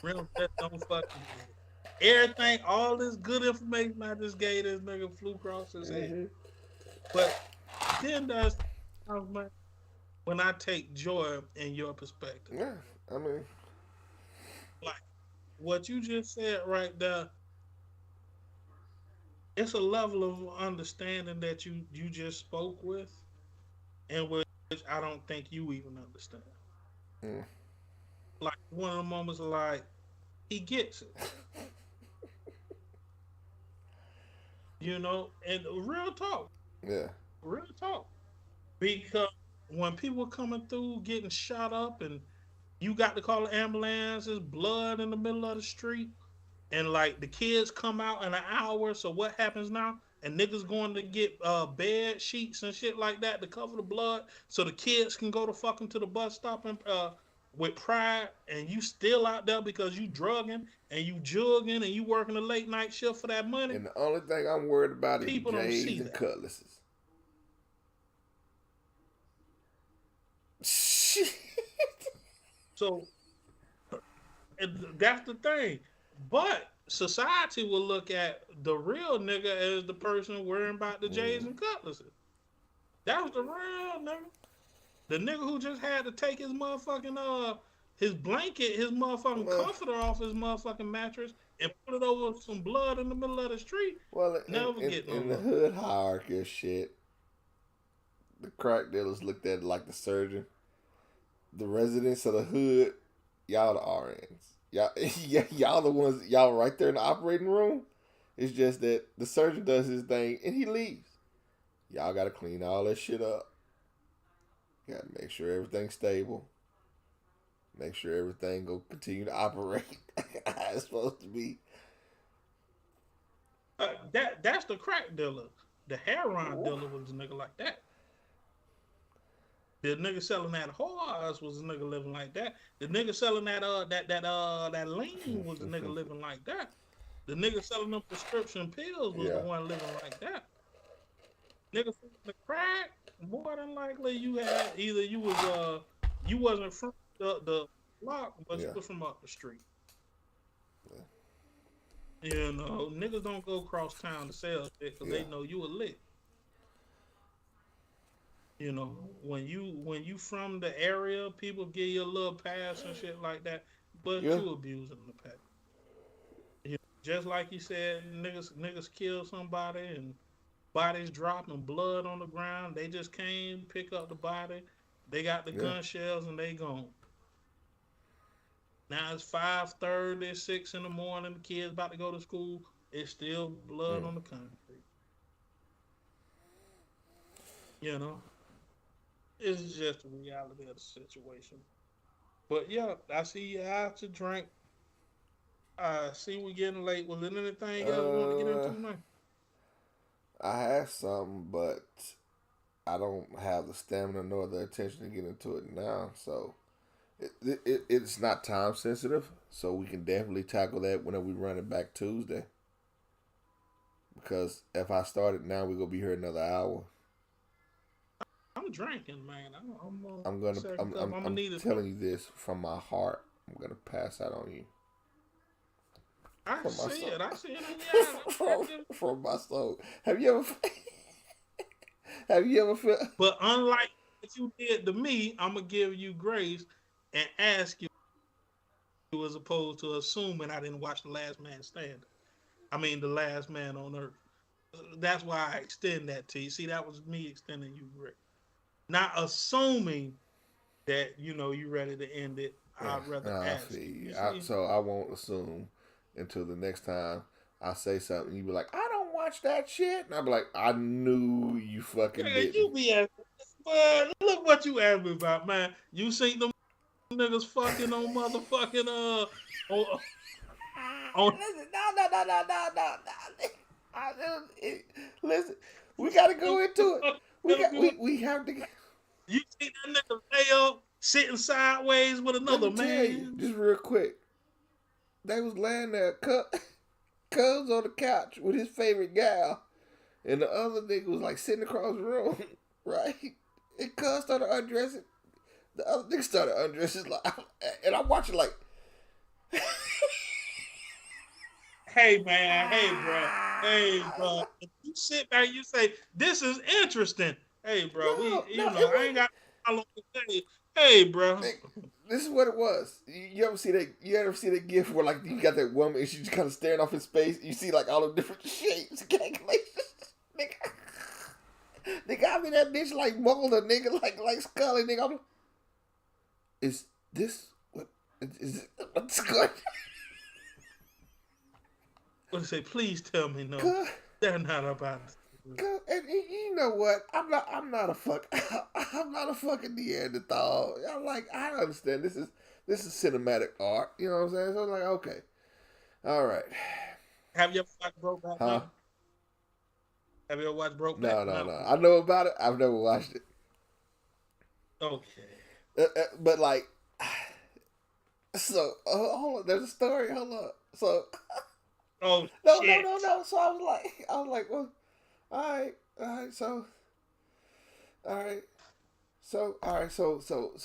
Rim just don't fucking get it. Everything, all this good information I just gave this nigga flew across his head. Mm-hmm. But then there's times, man, when I take joy in your perspective. Yeah, I mean, Like what you just said right there, it's a level of understanding that you just spoke with, and which I don't think you even understand. mm, Like one of the moments, like he gets it, and yeah, real talk, because when people coming through getting shot up, and you got to call the ambulance, there's blood in the middle of the street, and like the kids come out in an hour. So what happens now? And niggas going to get bed sheets and shit like that to cover the blood, so the kids can go to fucking to the bus stop and with pride. And you still out there because you drugging and you jugging and you working a late night shift for that money. and the only thing I'm worried about is People don't J's see and that. cutlasses. So that's the thing. But society will look at the real nigga as the person worrying about the J's Mm. and cutlasses. That was the real nigga. The nigga who just had to take his motherfucking his blanket, his motherfucking Well, comforter off his motherfucking mattress and put it over some blood in the middle of the street. well, in, Never in, get no in the love. hood hierarchy of shit, the crack dealers looked at it like the surgeon. The residents of the hood, y'all the RNs. Y'all, y'all the ones, y'all right there in the operating room. It's just that the surgeon does his thing and he leaves. Y'all got to clean all that shit up. Got to make sure everything's stable. Make sure everything go continue to operate how it's supposed to be. That's the crack dealer. The heroin dealer was a nigga like that. The nigga selling that horse was a nigga living like that. The nigga selling that lean was the nigga living like that. The nigga selling them prescription pills was the Yeah. one living like that. Nigga selling the crack, more than likely you had either you wasn't from the block, but you Yeah. was from up the street. Niggas don't go across town to sell shit because Yeah. they know you a lick. When you from the area, people give you a little pass and shit like that, but Yeah. you abusing the pack. Just like you said, niggas kill somebody and bodies dropping, blood on the ground. They just came, pick up the body. They got the Yeah. gun shells and they gone. Now it's 5:30, 6 in the morning. The kids about to go to school. It's still blood Mm. on the concrete. You know, it's just the reality of the situation. But yeah, I see you out to drink. I see we're getting late. Was there anything else you want to get into, Uh, man? I have some, but I don't have the stamina nor the attention to get into it now. So it's not time sensitive. So we can definitely tackle that whenever we run it back Tuesday. Because if I start it now, we're gonna be here another hour. I'm drinking, man. I'm on I'm gonna second cup. I'm gonna I'm need it. telling you this from my heart. I'm gonna pass out on you I from my see soul. it. I see it in your eyes. from my soul. Have you ever have you ever felt? But unlike what you did to me, I'm gonna give you grace and ask you as opposed to assuming I didn't watch The Last Man Standing. I mean, the last man on earth. That's why I extend that to you. See, that was me extending you, Rick. Not assuming that you ready to end it. Yeah, I'd rather I ask feel you. you. You see? So I won't assume until the next time I say something. You be like, I don't watch that shit, and I be like, I knew you fucking Man, didn't. you be asking, but look what you asked me about, man. You seen them niggas fucking on motherfucking on, on Listen, no. I, listen, we got to go into it. We have to. You seen that nigga lay up sitting sideways with Let another me tell you, man? just real quick. They was laying there, Cubs on the couch with his favorite gal, and the other nigga was like sitting across the room, right? And Cuz started undressing. The other nigga started undressing, like, and I'm watching like. Hey bro. If you sit back, you say this is interesting. Hey bro, It I ain't got how long to tell you. Hey bro, was. This is what it was. You ever see that? You ever see that gif where like you got that woman and she's kind of staring off in space? You see like all the different shapes, calculations. Nigga, I mean that bitch like muggled a nigga like Scully. Nigga, is this what is what's going? what say? Please tell me no. God, They're not about. God, and you know what? I'm not a I'm not a fucking Neanderthal. I'm like I understand this is cinematic art. You know what I'm saying? So I'm like okay, all right, Have you ever watched Brokeback huh? Mountain? Have you ever watched Brokeback No. Mountain? I know about it. I've never watched it. Okay. But like, so hold on. There's a story. Hold on. So Oh no. shit. So I was like, well, all right. So all right. All right. So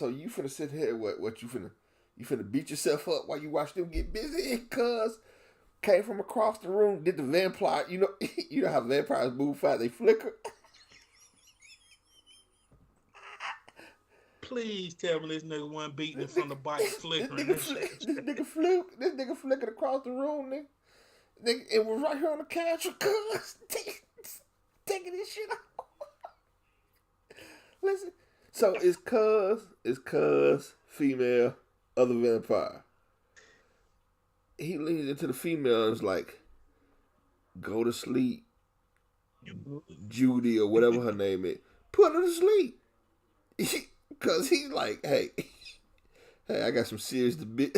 you finna sit here? What you finna beat yourself up while you watch them get busy? Cause came from across the room. Did the vampire? You know you know how vampires move fast? They flicker. Please tell me this nigga wasn't beating it from the bike flickering this shit. This nigga flickered across the room, nigga. It was right here on the couch, cuz taking this shit out. Listen, so it's cuz female, other vampire. He leans into the female and is like, "Go to sleep, Judy or whatever her name is. Put her to sleep." Cause he's like, hey, I got some serious debate.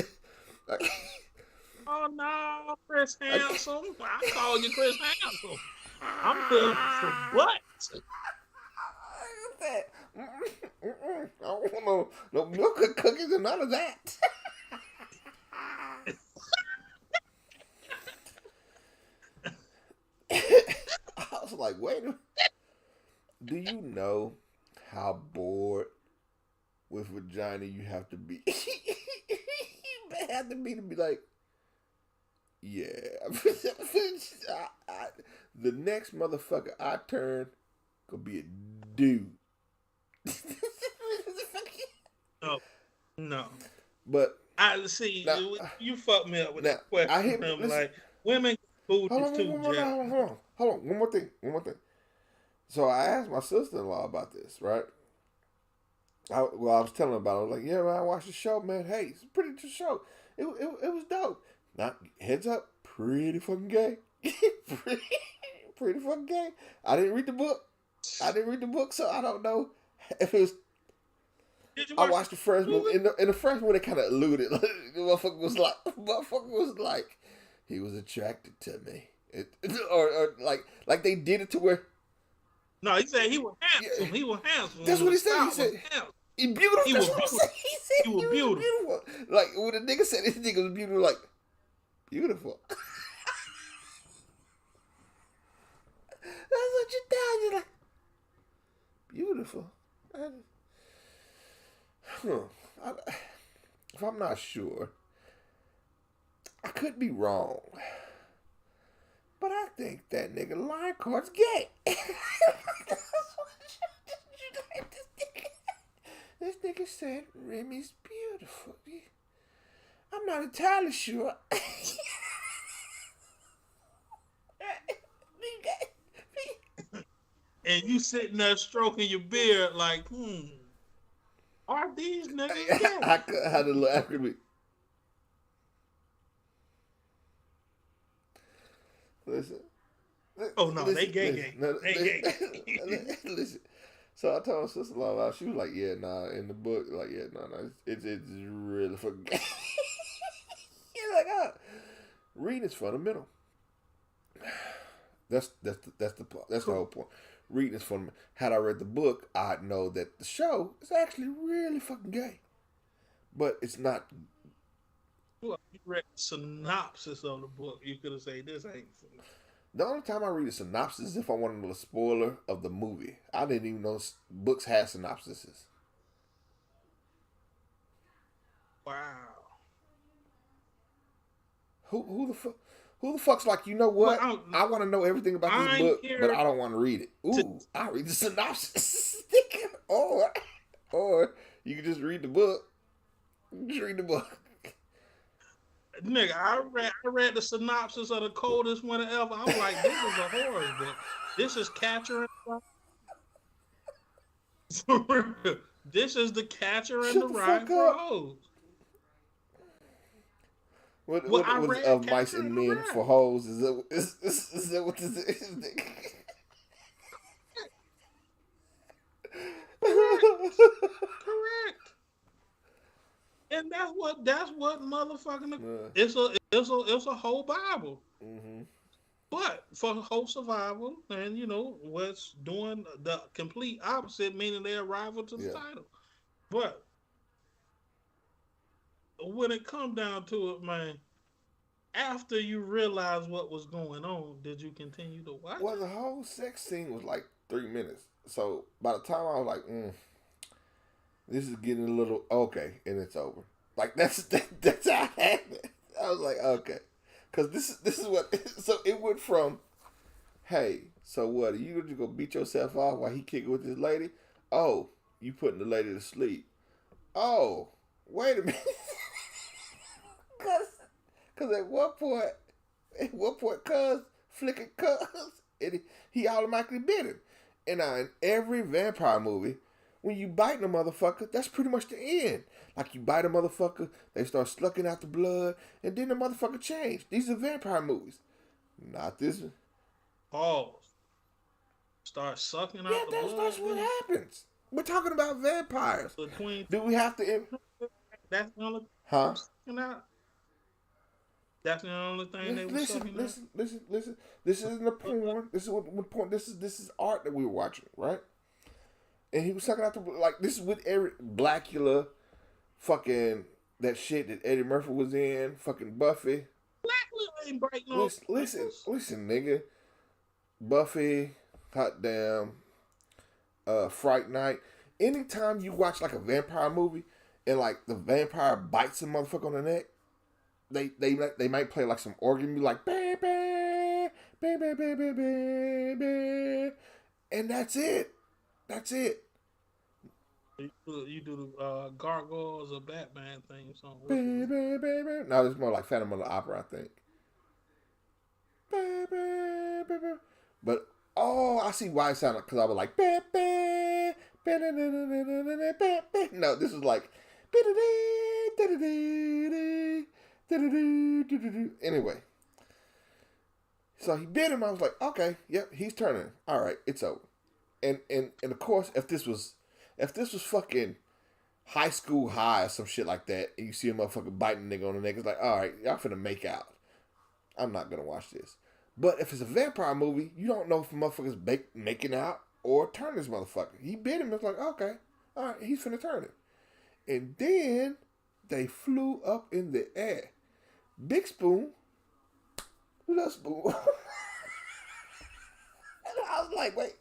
Oh no, Chris Handsome. I call you Chris Handsome. I'm building some butt. I don't want no milk or cookies and none of that. I was like, wait a minute. Do you know how bored with vagina you have to be? You have to be like, yeah. The next motherfucker I turn could be a dude. No. But I see now, you fucked me up with now that question. I hear. I'm Listen, like, women get booties too, Jack. hold on. One more thing. So I asked my sister-in-law about this, right? I was telling her about it. I was like, yeah, man, I watched the show, man. Hey, it's a pretty good show. It was dope. Now, heads up, pretty fucking gay. pretty fucking gay. I didn't read the book. So I don't know if it was. Did you I watch watched the first movie? movie. In the first one, it kind of alluded. The motherfucker was like, he was attracted to me. Or like they did it to where. No, he said he was handsome. Yeah, He was handsome. that's what he said. He Style said was handsome. he beautiful. He That's was what I beautiful. said. He said He was beautiful. Like when the nigga said this nigga was beautiful, like beautiful. That's what you thought. You're like beautiful. If I'm not sure, I could be wrong, but I think that nigga Lioncourt's gay. This nigga said Remy's beautiful. I'm not entirely sure. and you sitting there stroking your beard like, are these niggas gay? I had a little after me. Listen. Oh no, they Listen, gay listen, gay. no, They gay. listen. So I told my sister-in-law, she was like, "Yeah, nah." In the book, like, "Yeah, nah. It's really fucking gay." You're like, "Ah, reading is fundamental." That's the whole point. Reading is fundamental. Had I read the book, I'd know that the show is actually really fucking gay, but it's not. Well, you read the synopsis of the book. You could have said this ain't. The only time I read a synopsis is if I want to know the spoiler of the movie. I didn't even know books had synopsises. Wow. Who the fuck's like, you know what? Well, I want to know everything about this I'm book, but here I don't want to read it. to. Ooh, I read the synopsis. or you can just read the book. Just read the book. Nigga, I read the synopsis of the coldest winter ever. I'm like, this is a horror book. This is Catcher in the This is the Catcher in Shut the the Rye fuck up. Rose. Well, What I was read of mice Catcher in and the men Rye. for hoes? Is that what this is? Correct. Correct. And that's what motherfucking Uh, it's a whole Bible. mm-hmm. But for whole survival, and what's doing the complete opposite, meaning their arrival to the Yeah. title. But when it come down to it, man, after you realize what was going on, did you continue to watch Well, it? the whole sex scene was like 3 minutes. So by the time I was like, this is getting a little okay, and it's over. Like that's how I had it. I was like, okay, because this is what. So it went from, hey, so what? Are you gonna go beat yourself off while he kicking with this lady? Oh, you putting the lady to sleep. Oh, wait a minute. Cause at one point, cuz flicking cuz, and he automatically bit him. And now in every vampire movie, when you bite a motherfucker, that's pretty much the end. Like you bite a motherfucker, they start sucking out the blood, and then the motherfucker change. These are vampire movies, not this one. Pause. Start sucking Yeah, out the that's blood what then happens. We're talking about vampires. between. Do we have to? That's the only thing they Huh? were sucking out. That's the only thing they were Listen, sucking out. listen. This isn't a porn. This is what porn. This is art that we were watching, right? And he was sucking out the like. This is with Eric Blackula, fucking that shit that Eddie Murphy was in, fucking Buffy. Black ain't break no Listen, nigga. Buffy, hot damn, Fright Night. Anytime you watch like a vampire movie and like the vampire bites a motherfucker on the neck, they might play like some organ music like baby, baby, baby, baby, and that's it. That's it. You do the gargoyles or Batman theme song. Baby, baby. No, it's more like Phantom of the Opera, I think. Baby, baby. But oh, I see why it sounded because I was like baby, baby. No, this is like anyway. So he bit him. I was like, okay, yep, he's turning. All right, it's over. And of course, if this was fucking High School High or some shit like that, and you see a motherfucker biting a nigga on the neck, it's like, all right, y'all finna make out. I'm not gonna watch this. But if it's a vampire movie, you don't know if a motherfucker's making out or turn this motherfucker. He bit him. It's like, okay, all right, he's finna turn it. And then they flew up in the air. Big spoon, little spoon. And I was like, wait.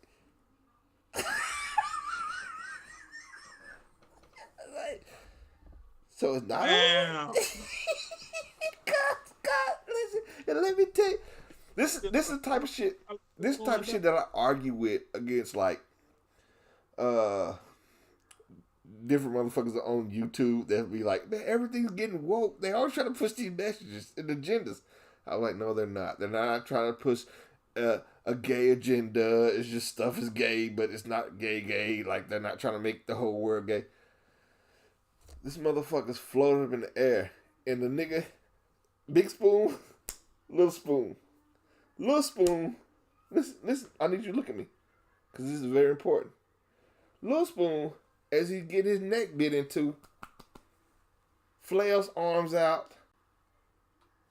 So it's not. Damn. God, listen, and let me tell you, this is the type of shit. This is the type of shit that I argue with against like, different motherfuckers on YouTube that be like, man, everything's getting woke. They always trying to push these messages and agendas. I was like, no, they're not. They're not trying to push a gay agenda. It's just stuff is gay, but it's not gay. Like they're not trying to make the whole world gay. This motherfucker's floating up in the air, and the nigga, big spoon, little spoon, little spoon. Listen. I need you to look at me, cause this is very important. Little spoon, as he get his neck bit into, flails arms out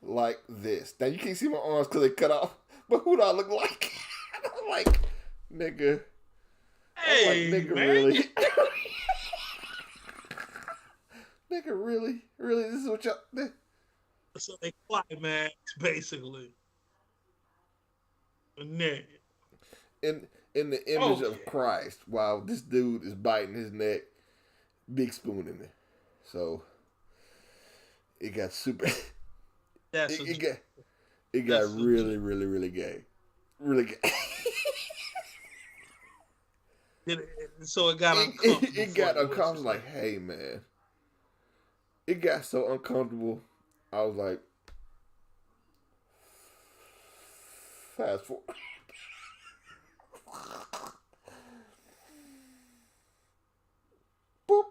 like this. Now you can't see my arms because they cut off, but who do I look like? I'm like, nigga. Hey, I'm like, nigga, man. really? Nigga, really? Really? This is what y'all... So they climax, basically. The neck. In the image of Christ, while this dude is biting his neck, big spoon in there. So, it got super... It got really, really, really gay. Really gay. So it got uncomfortable. It got uncomfortable. Like, hey, man. It got so uncomfortable. I was like, fast forward. Boop.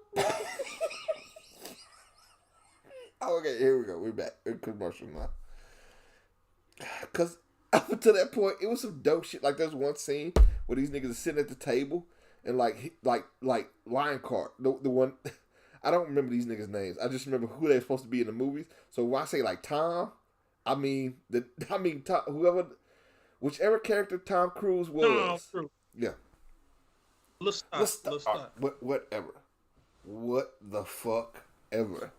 Okay, here we go. We're back. In commercial now. Because up until that point, it was some dope shit. Like, there's one scene where these niggas are sitting at the table and like Lion Cart. The one, I don't remember these niggas' names. I just remember who they're supposed to be in the movies. So when I say like Tom, I mean Tom, whoever, whichever character Tom Cruise was. Tom Cruise. Yeah. Let's stop. Whatever. What the fuck ever.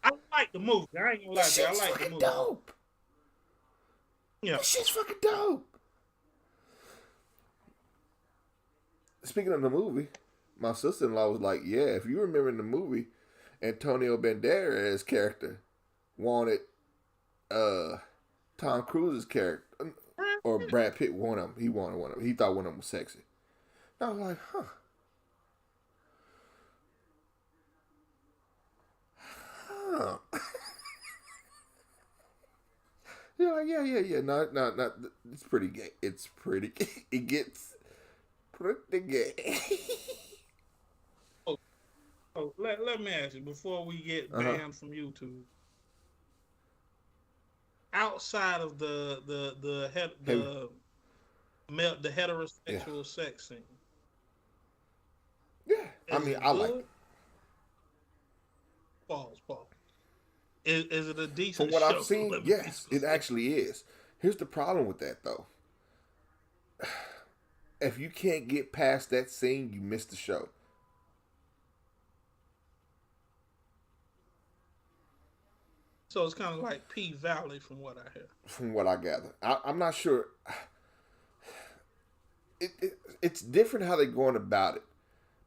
I like the movie. I ain't gonna lie to you. I like the movie. Dope. Yeah. This shit's fucking dope. Speaking of the movie, my sister-in-law was like, yeah, if you remember in the movie, Antonio Banderas' character wanted Tom Cruise's character, or Brad Pitt wanted him. He wanted one of them. He thought one of them was sexy. And I was like, huh. You're like, yeah. No. It's pretty gay. It's pretty gay. It gets pretty gay. Let me ask you before we get banned from YouTube. Outside of the heterosexual sex scene. Yeah, I mean, I like it. Pause. Is it a decent From what show? I've seen, yes, it actually is. Here's the problem with that, though. If you can't get past that scene, you miss the show. So it's kind of like P Valley, from what I hear. From what I gather, I'm not sure. It's different how they're going about it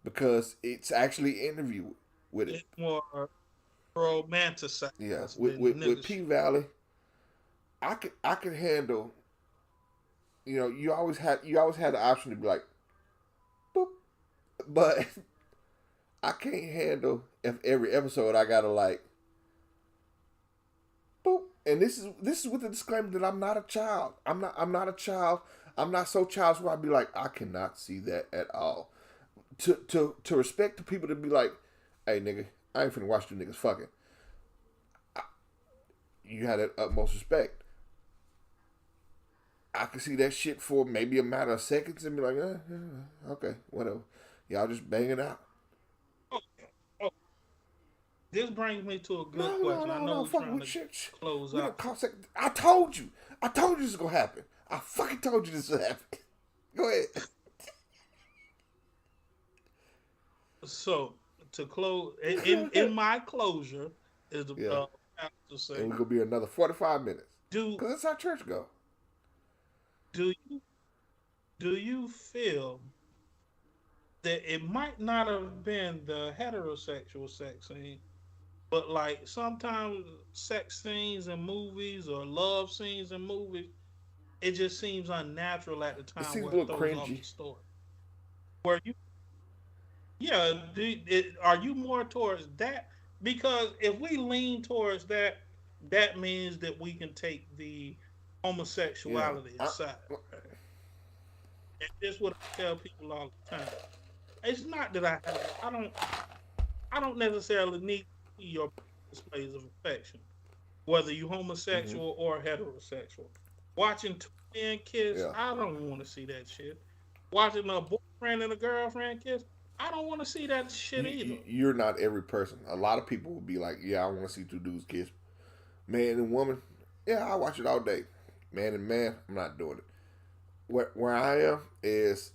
because it's actually an interview with it. It's more romanticized. Yeah, with P Valley, I could handle. You know, you always had the option to be like, boop, but I can't handle if every episode I gotta like, boop. And this is with the disclaimer that I'm not a child. I'm not a child. I'm not so childish where I'd be like, I cannot see that at all. To respect the people to be like, hey nigga, I ain't finna watch you niggas fucking. You had that utmost respect. I could see that shit for maybe a matter of seconds and be like, okay, whatever. Y'all just bang it out. Oh. This brings me to a good question. I know we're trying to close out. I told you this was gonna happen. I fucking told you this would happen. Go ahead. So to close, in my closure is the pastor say, and we're gonna be another 45 minutes. Because that's how church go. Do you feel that it might not have been the heterosexual sex scene, but like sometimes sex scenes in movies or love scenes in movies, it just seems unnatural at the time. It seems where a little it throws cringy. off the story. Where you, yeah, are you more towards that? Because if we lean towards that, that means that we can take the homosexuality aside. Right? And this is what I tell people all the time. It's not that I don't necessarily need to see your displays of affection, whether you mm-hmm. homosexual or heterosexual. Watching two men kiss, Yeah. I don't want to see that shit. Watching a boyfriend and a girlfriend kiss, I don't want to see that shit either. You're not every person. A lot of people will be like, yeah, I want to see two dudes kiss. Man and woman, yeah, I watch it all day. Man and man, I'm not doing it. Where I am is,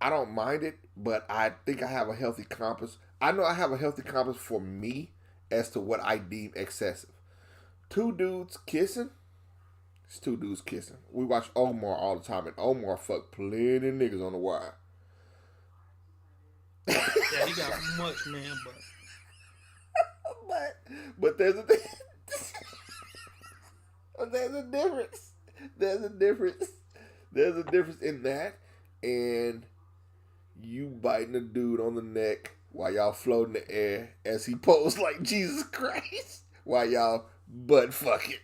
I don't mind it, but I think I have a healthy compass. I know I have a healthy compass for me as to what I deem excessive. Two dudes kissing, it's two dudes kissing. We watch Omar all the time, and Omar fucked plenty of niggas on the wire. Yeah, he got much man butt. but there's a there's a difference. There's a difference. There's a difference in that and you biting a dude on the neck while y'all float in the air as he posed like Jesus Christ while y'all butt fucking.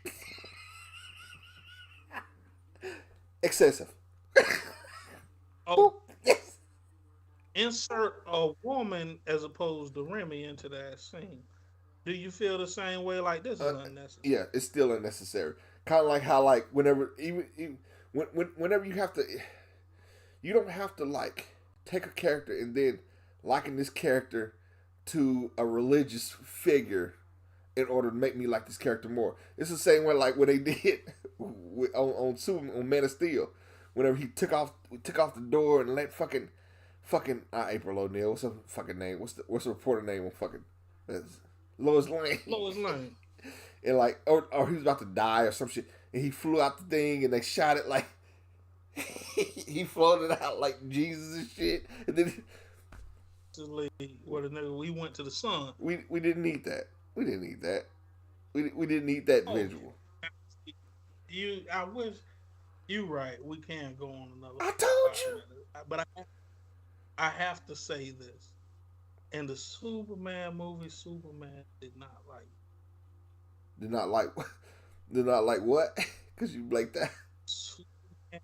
Excessive. Oh, yes. Insert a woman as opposed to Remy into that scene. Do you feel the same way? Like this is unnecessary. Yeah, it's still unnecessary. Kind of like how like whenever whenever you have to, you don't have to like take a character and then liken this character to a religious figure in order to make me like this character more. It's the same way like what they did on Man of Steel. Whenever he took off the door and let fucking April O'Neil. What's her fucking name? What's the reporter name on fucking Lois Lane? Lois Lane. And like, or he was about to die or some shit, and he flew out the thing, and they shot it like he floated out like Jesus and shit, and then we went to the sun. We didn't need that. We didn't need that. We didn't need that visual. I wish you right. We can go on another. I told you, but I have to say this. In the Superman movie, Superman did not like. Did not like what? Because you like that. Superman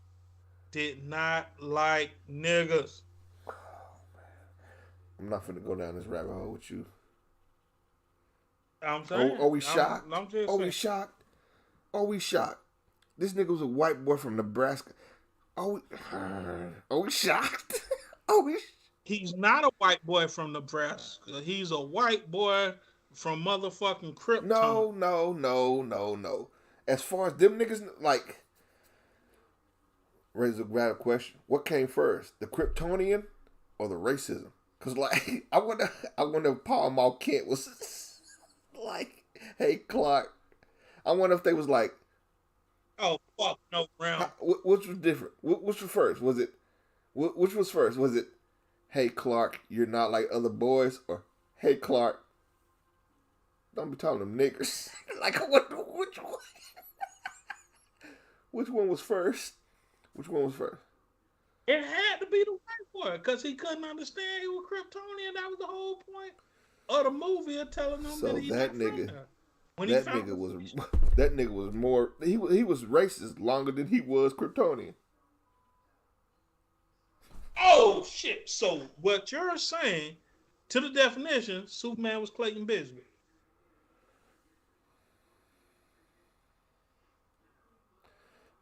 did not like niggas. Oh, man. I'm not finna go down this rabbit hole with you. I'm saying. Are we shocked? I'm just saying. We shocked? Are we shocked? This nigga was a white boy from Nebraska. Are we shocked? He's not a white boy from Nebraska. He's a white boy from motherfucking Capt'n. No. As far as them niggas, like, raise a grab question. What came first, the Kryptonian or the racism? Because, like, I wonder if Paul Mal Kent was like, hey, Clark. I wonder if they was like, oh, fuck no, Brown. Which was different? Which was first? Was it, which was first? Was it, hey, Clark, you're not like other boys? Or, hey, Clark, don't be calling them niggers. Like, which one? Which one was first? Which one was first? It had to be the white boy because he couldn't understand he was Kryptonian. That was the whole point of the movie of telling him that he's not from there. That nigga was more. He was racist longer than he was Kryptonian. Oh shit! So what you're saying, to the definition, Superman was Clayton Bigsby.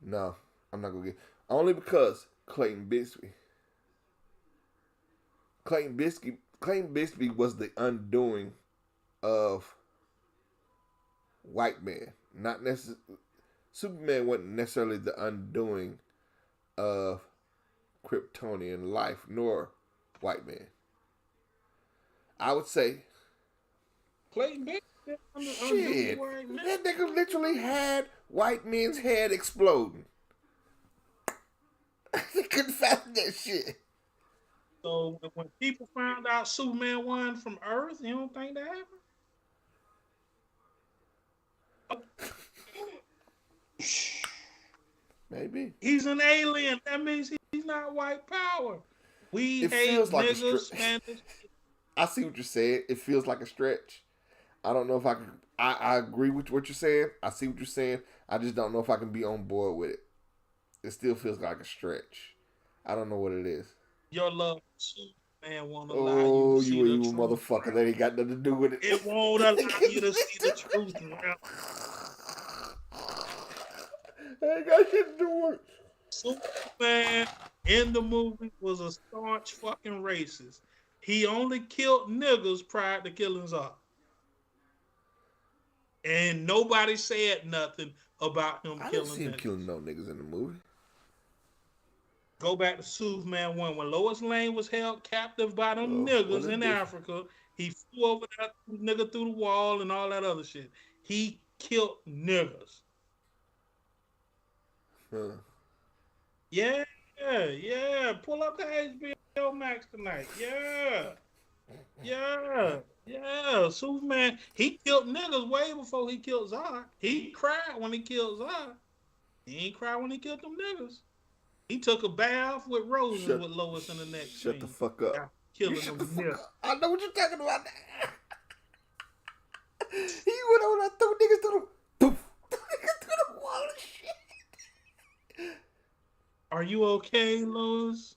No, I'm not gonna get only because Clayton Bigsby was the undoing of white man. Not necessarily. Superman wasn't necessarily the undoing of Kryptonian life, nor white man. I would say Clayton Bigsby. Shit, that nigga literally had white men's head exploding. They couldn't fathom that shit. So when people found out Superman won from Earth, you don't think that happened? Maybe. He's an alien. That means he's not white power. We hate niggas, Spanish. I see what you're saying. It feels like a stretch. I don't know if I can. I agree with what you're saying. I see what you're saying. I just don't know if I can be on board with it. It still feels like a stretch. I don't know what it is. Your love for Superman won't allow you to Oh, see you the evil truth. motherfucker. That ain't got nothing to do with it. It won't allow you to see the truth, man. That ain't got shit to do with it. Superman in the movie was a staunch fucking racist. He only killed niggas prior to killing Zod. And nobody said nothing about him I didn't killing see him killing niggas. no niggas in the movie. Go back to Superman 1. When Lois Lane was held captive by them Well, niggas it's in different. Africa, he flew over that nigga through the wall and all that other shit. He killed niggas. Huh. Yeah, yeah. Pull up the HBO Max tonight. Yeah, yeah. Superman, he killed niggas way before he killed Zod. He cried when he killed Zod. He ain't cried when he killed them niggas. He took a bath with roses with Lois in the next Shut the scene. fuck up. After You killing shut the them fuck niggas. up. I know what you're talking about. He went over there, threw niggas through the poof, threw niggas through the wall and shit. Are you okay, Lois?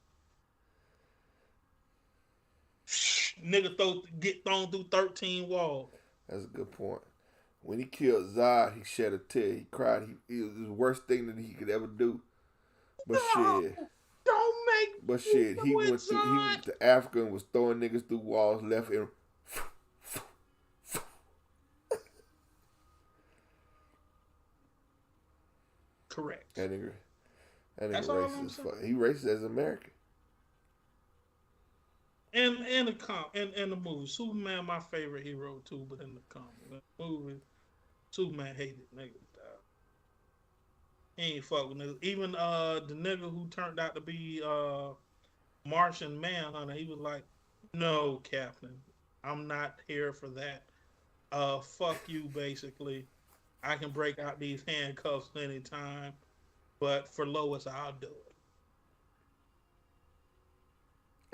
Nigga get thrown through 13 walls. That's a good point. When he killed Zod, he shed a tear. He cried. It was the worst thing that he could ever do. But No, shit. don't make But me shit, do it, he Zod. went to Africa and was throwing niggas through walls, left him. Correct. That nigga That's all I'm racist as saying. fuck. He racist as American. And the movie, Superman my favorite hero too, but in the comic, in the movie, Superman hated niggas. Dog. He ain't fuck with niggas. Even the nigga who turned out to be Martian Manhunter, he was like, "No, Captain, I'm not here for that. Fuck you, basically. I can break out these handcuffs anytime, but for Lois, I'll do it."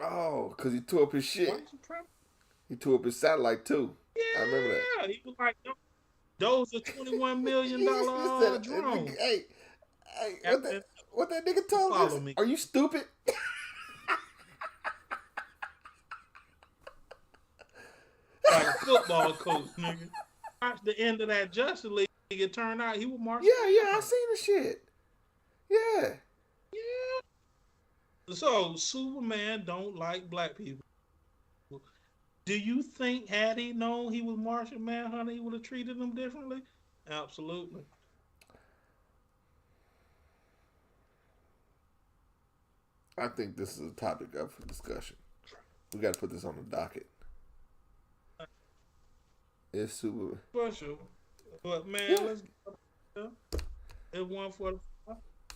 Oh, because he tore up his shit. He tore up his satellite too. Yeah, I remember that. he was like, "Those are $21 million He said, drones." hey, Captain, what that nigga told follow us? me. Are you stupid? Like a football coach, nigga. Watch the end of that Justice League. It turned out he was Martian. Yeah, I seen the shit. Yeah. Yeah. So Superman don't like black people. Do you think had he known he was Martian Manhunter, he would have treated them differently? Absolutely. I think this is a topic up for discussion. We got to put this on the docket. It's super. For sure. But man, Yeah. let's go. It's one for the.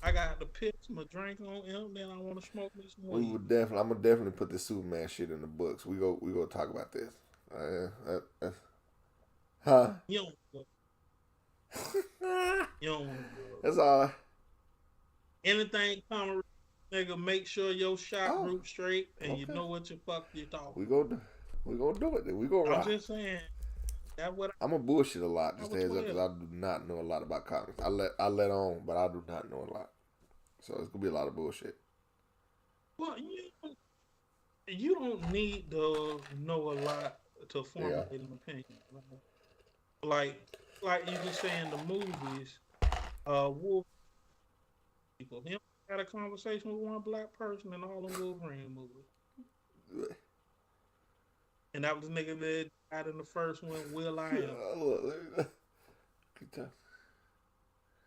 I got to pitch my drink on him, then I want to smoke me some We weed. would definitely. I'm gonna definitely put this Superman shit in the books. We go talk about this. Huh? You don't want you don't want to do it. That's all. Anything coming, nigga, make sure your shot Oh, group straight and you okay. know what the fuck you're talking. We gonna do it. Then we go I'm rock. just saying. That's what I'm gonna bullshit a lot. Just I a heads was up, because I do not know a lot about comics. I let on, but I do not know a lot. So it's gonna be a lot of bullshit. well, you don't need to know a lot to formulate an opinion. Like you can say in the movies, Wolf people. Him had a conversation with one black person in all the Wolverine movies. And that was the nigga that died in the first one, Will I Am.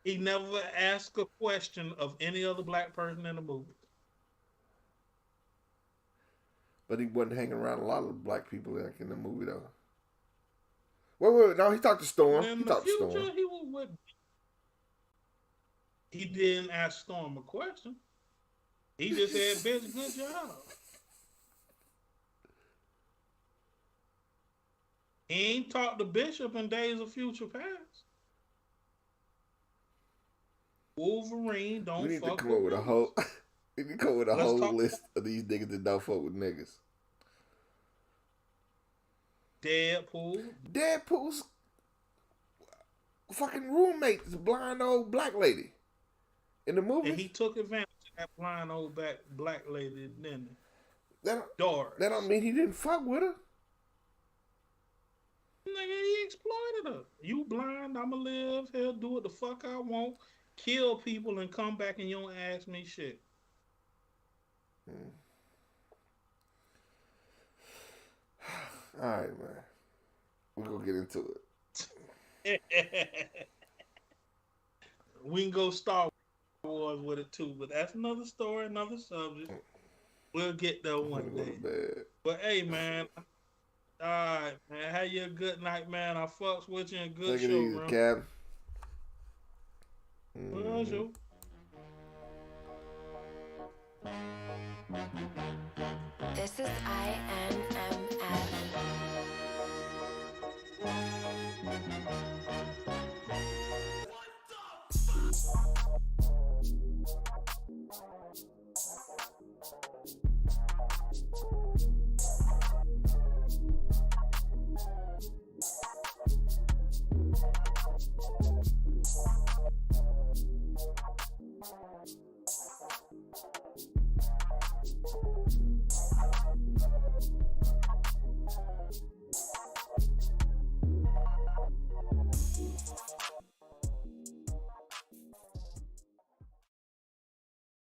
He never asked a question of any other black person in the movie. But he wasn't hanging around a lot of black people like in the movie though. Wait, no, he talked to Storm. In He the talked to future, Storm. he was with. He didn't ask Storm a question. He just said, "Bitch, good job." He ain't talked to Bishop in Days of Future Past. Wolverine don't We need to fuck come up with a niggas. whole. We need to come up with a Let's whole talk- list of these niggas that don't fuck with niggas. Deadpool. Deadpool's fucking roommate is a blind old black lady in the movie. And he took advantage of that blind old black lady, didn't he? That Doris. don't mean he didn't fuck with her. Nigga, he exploited her. You blind, I'ma live here, do what the fuck I want, kill people, and come back and you don't ask me shit. All right, man. We're gonna get into it. We can go Star Wars with it too, but that's another story, another subject. We'll get there one day. But hey, man. All right, man. Have you a good night, man. I fucks with you and good Take it show, easy, bro. Cap. Show. This is INM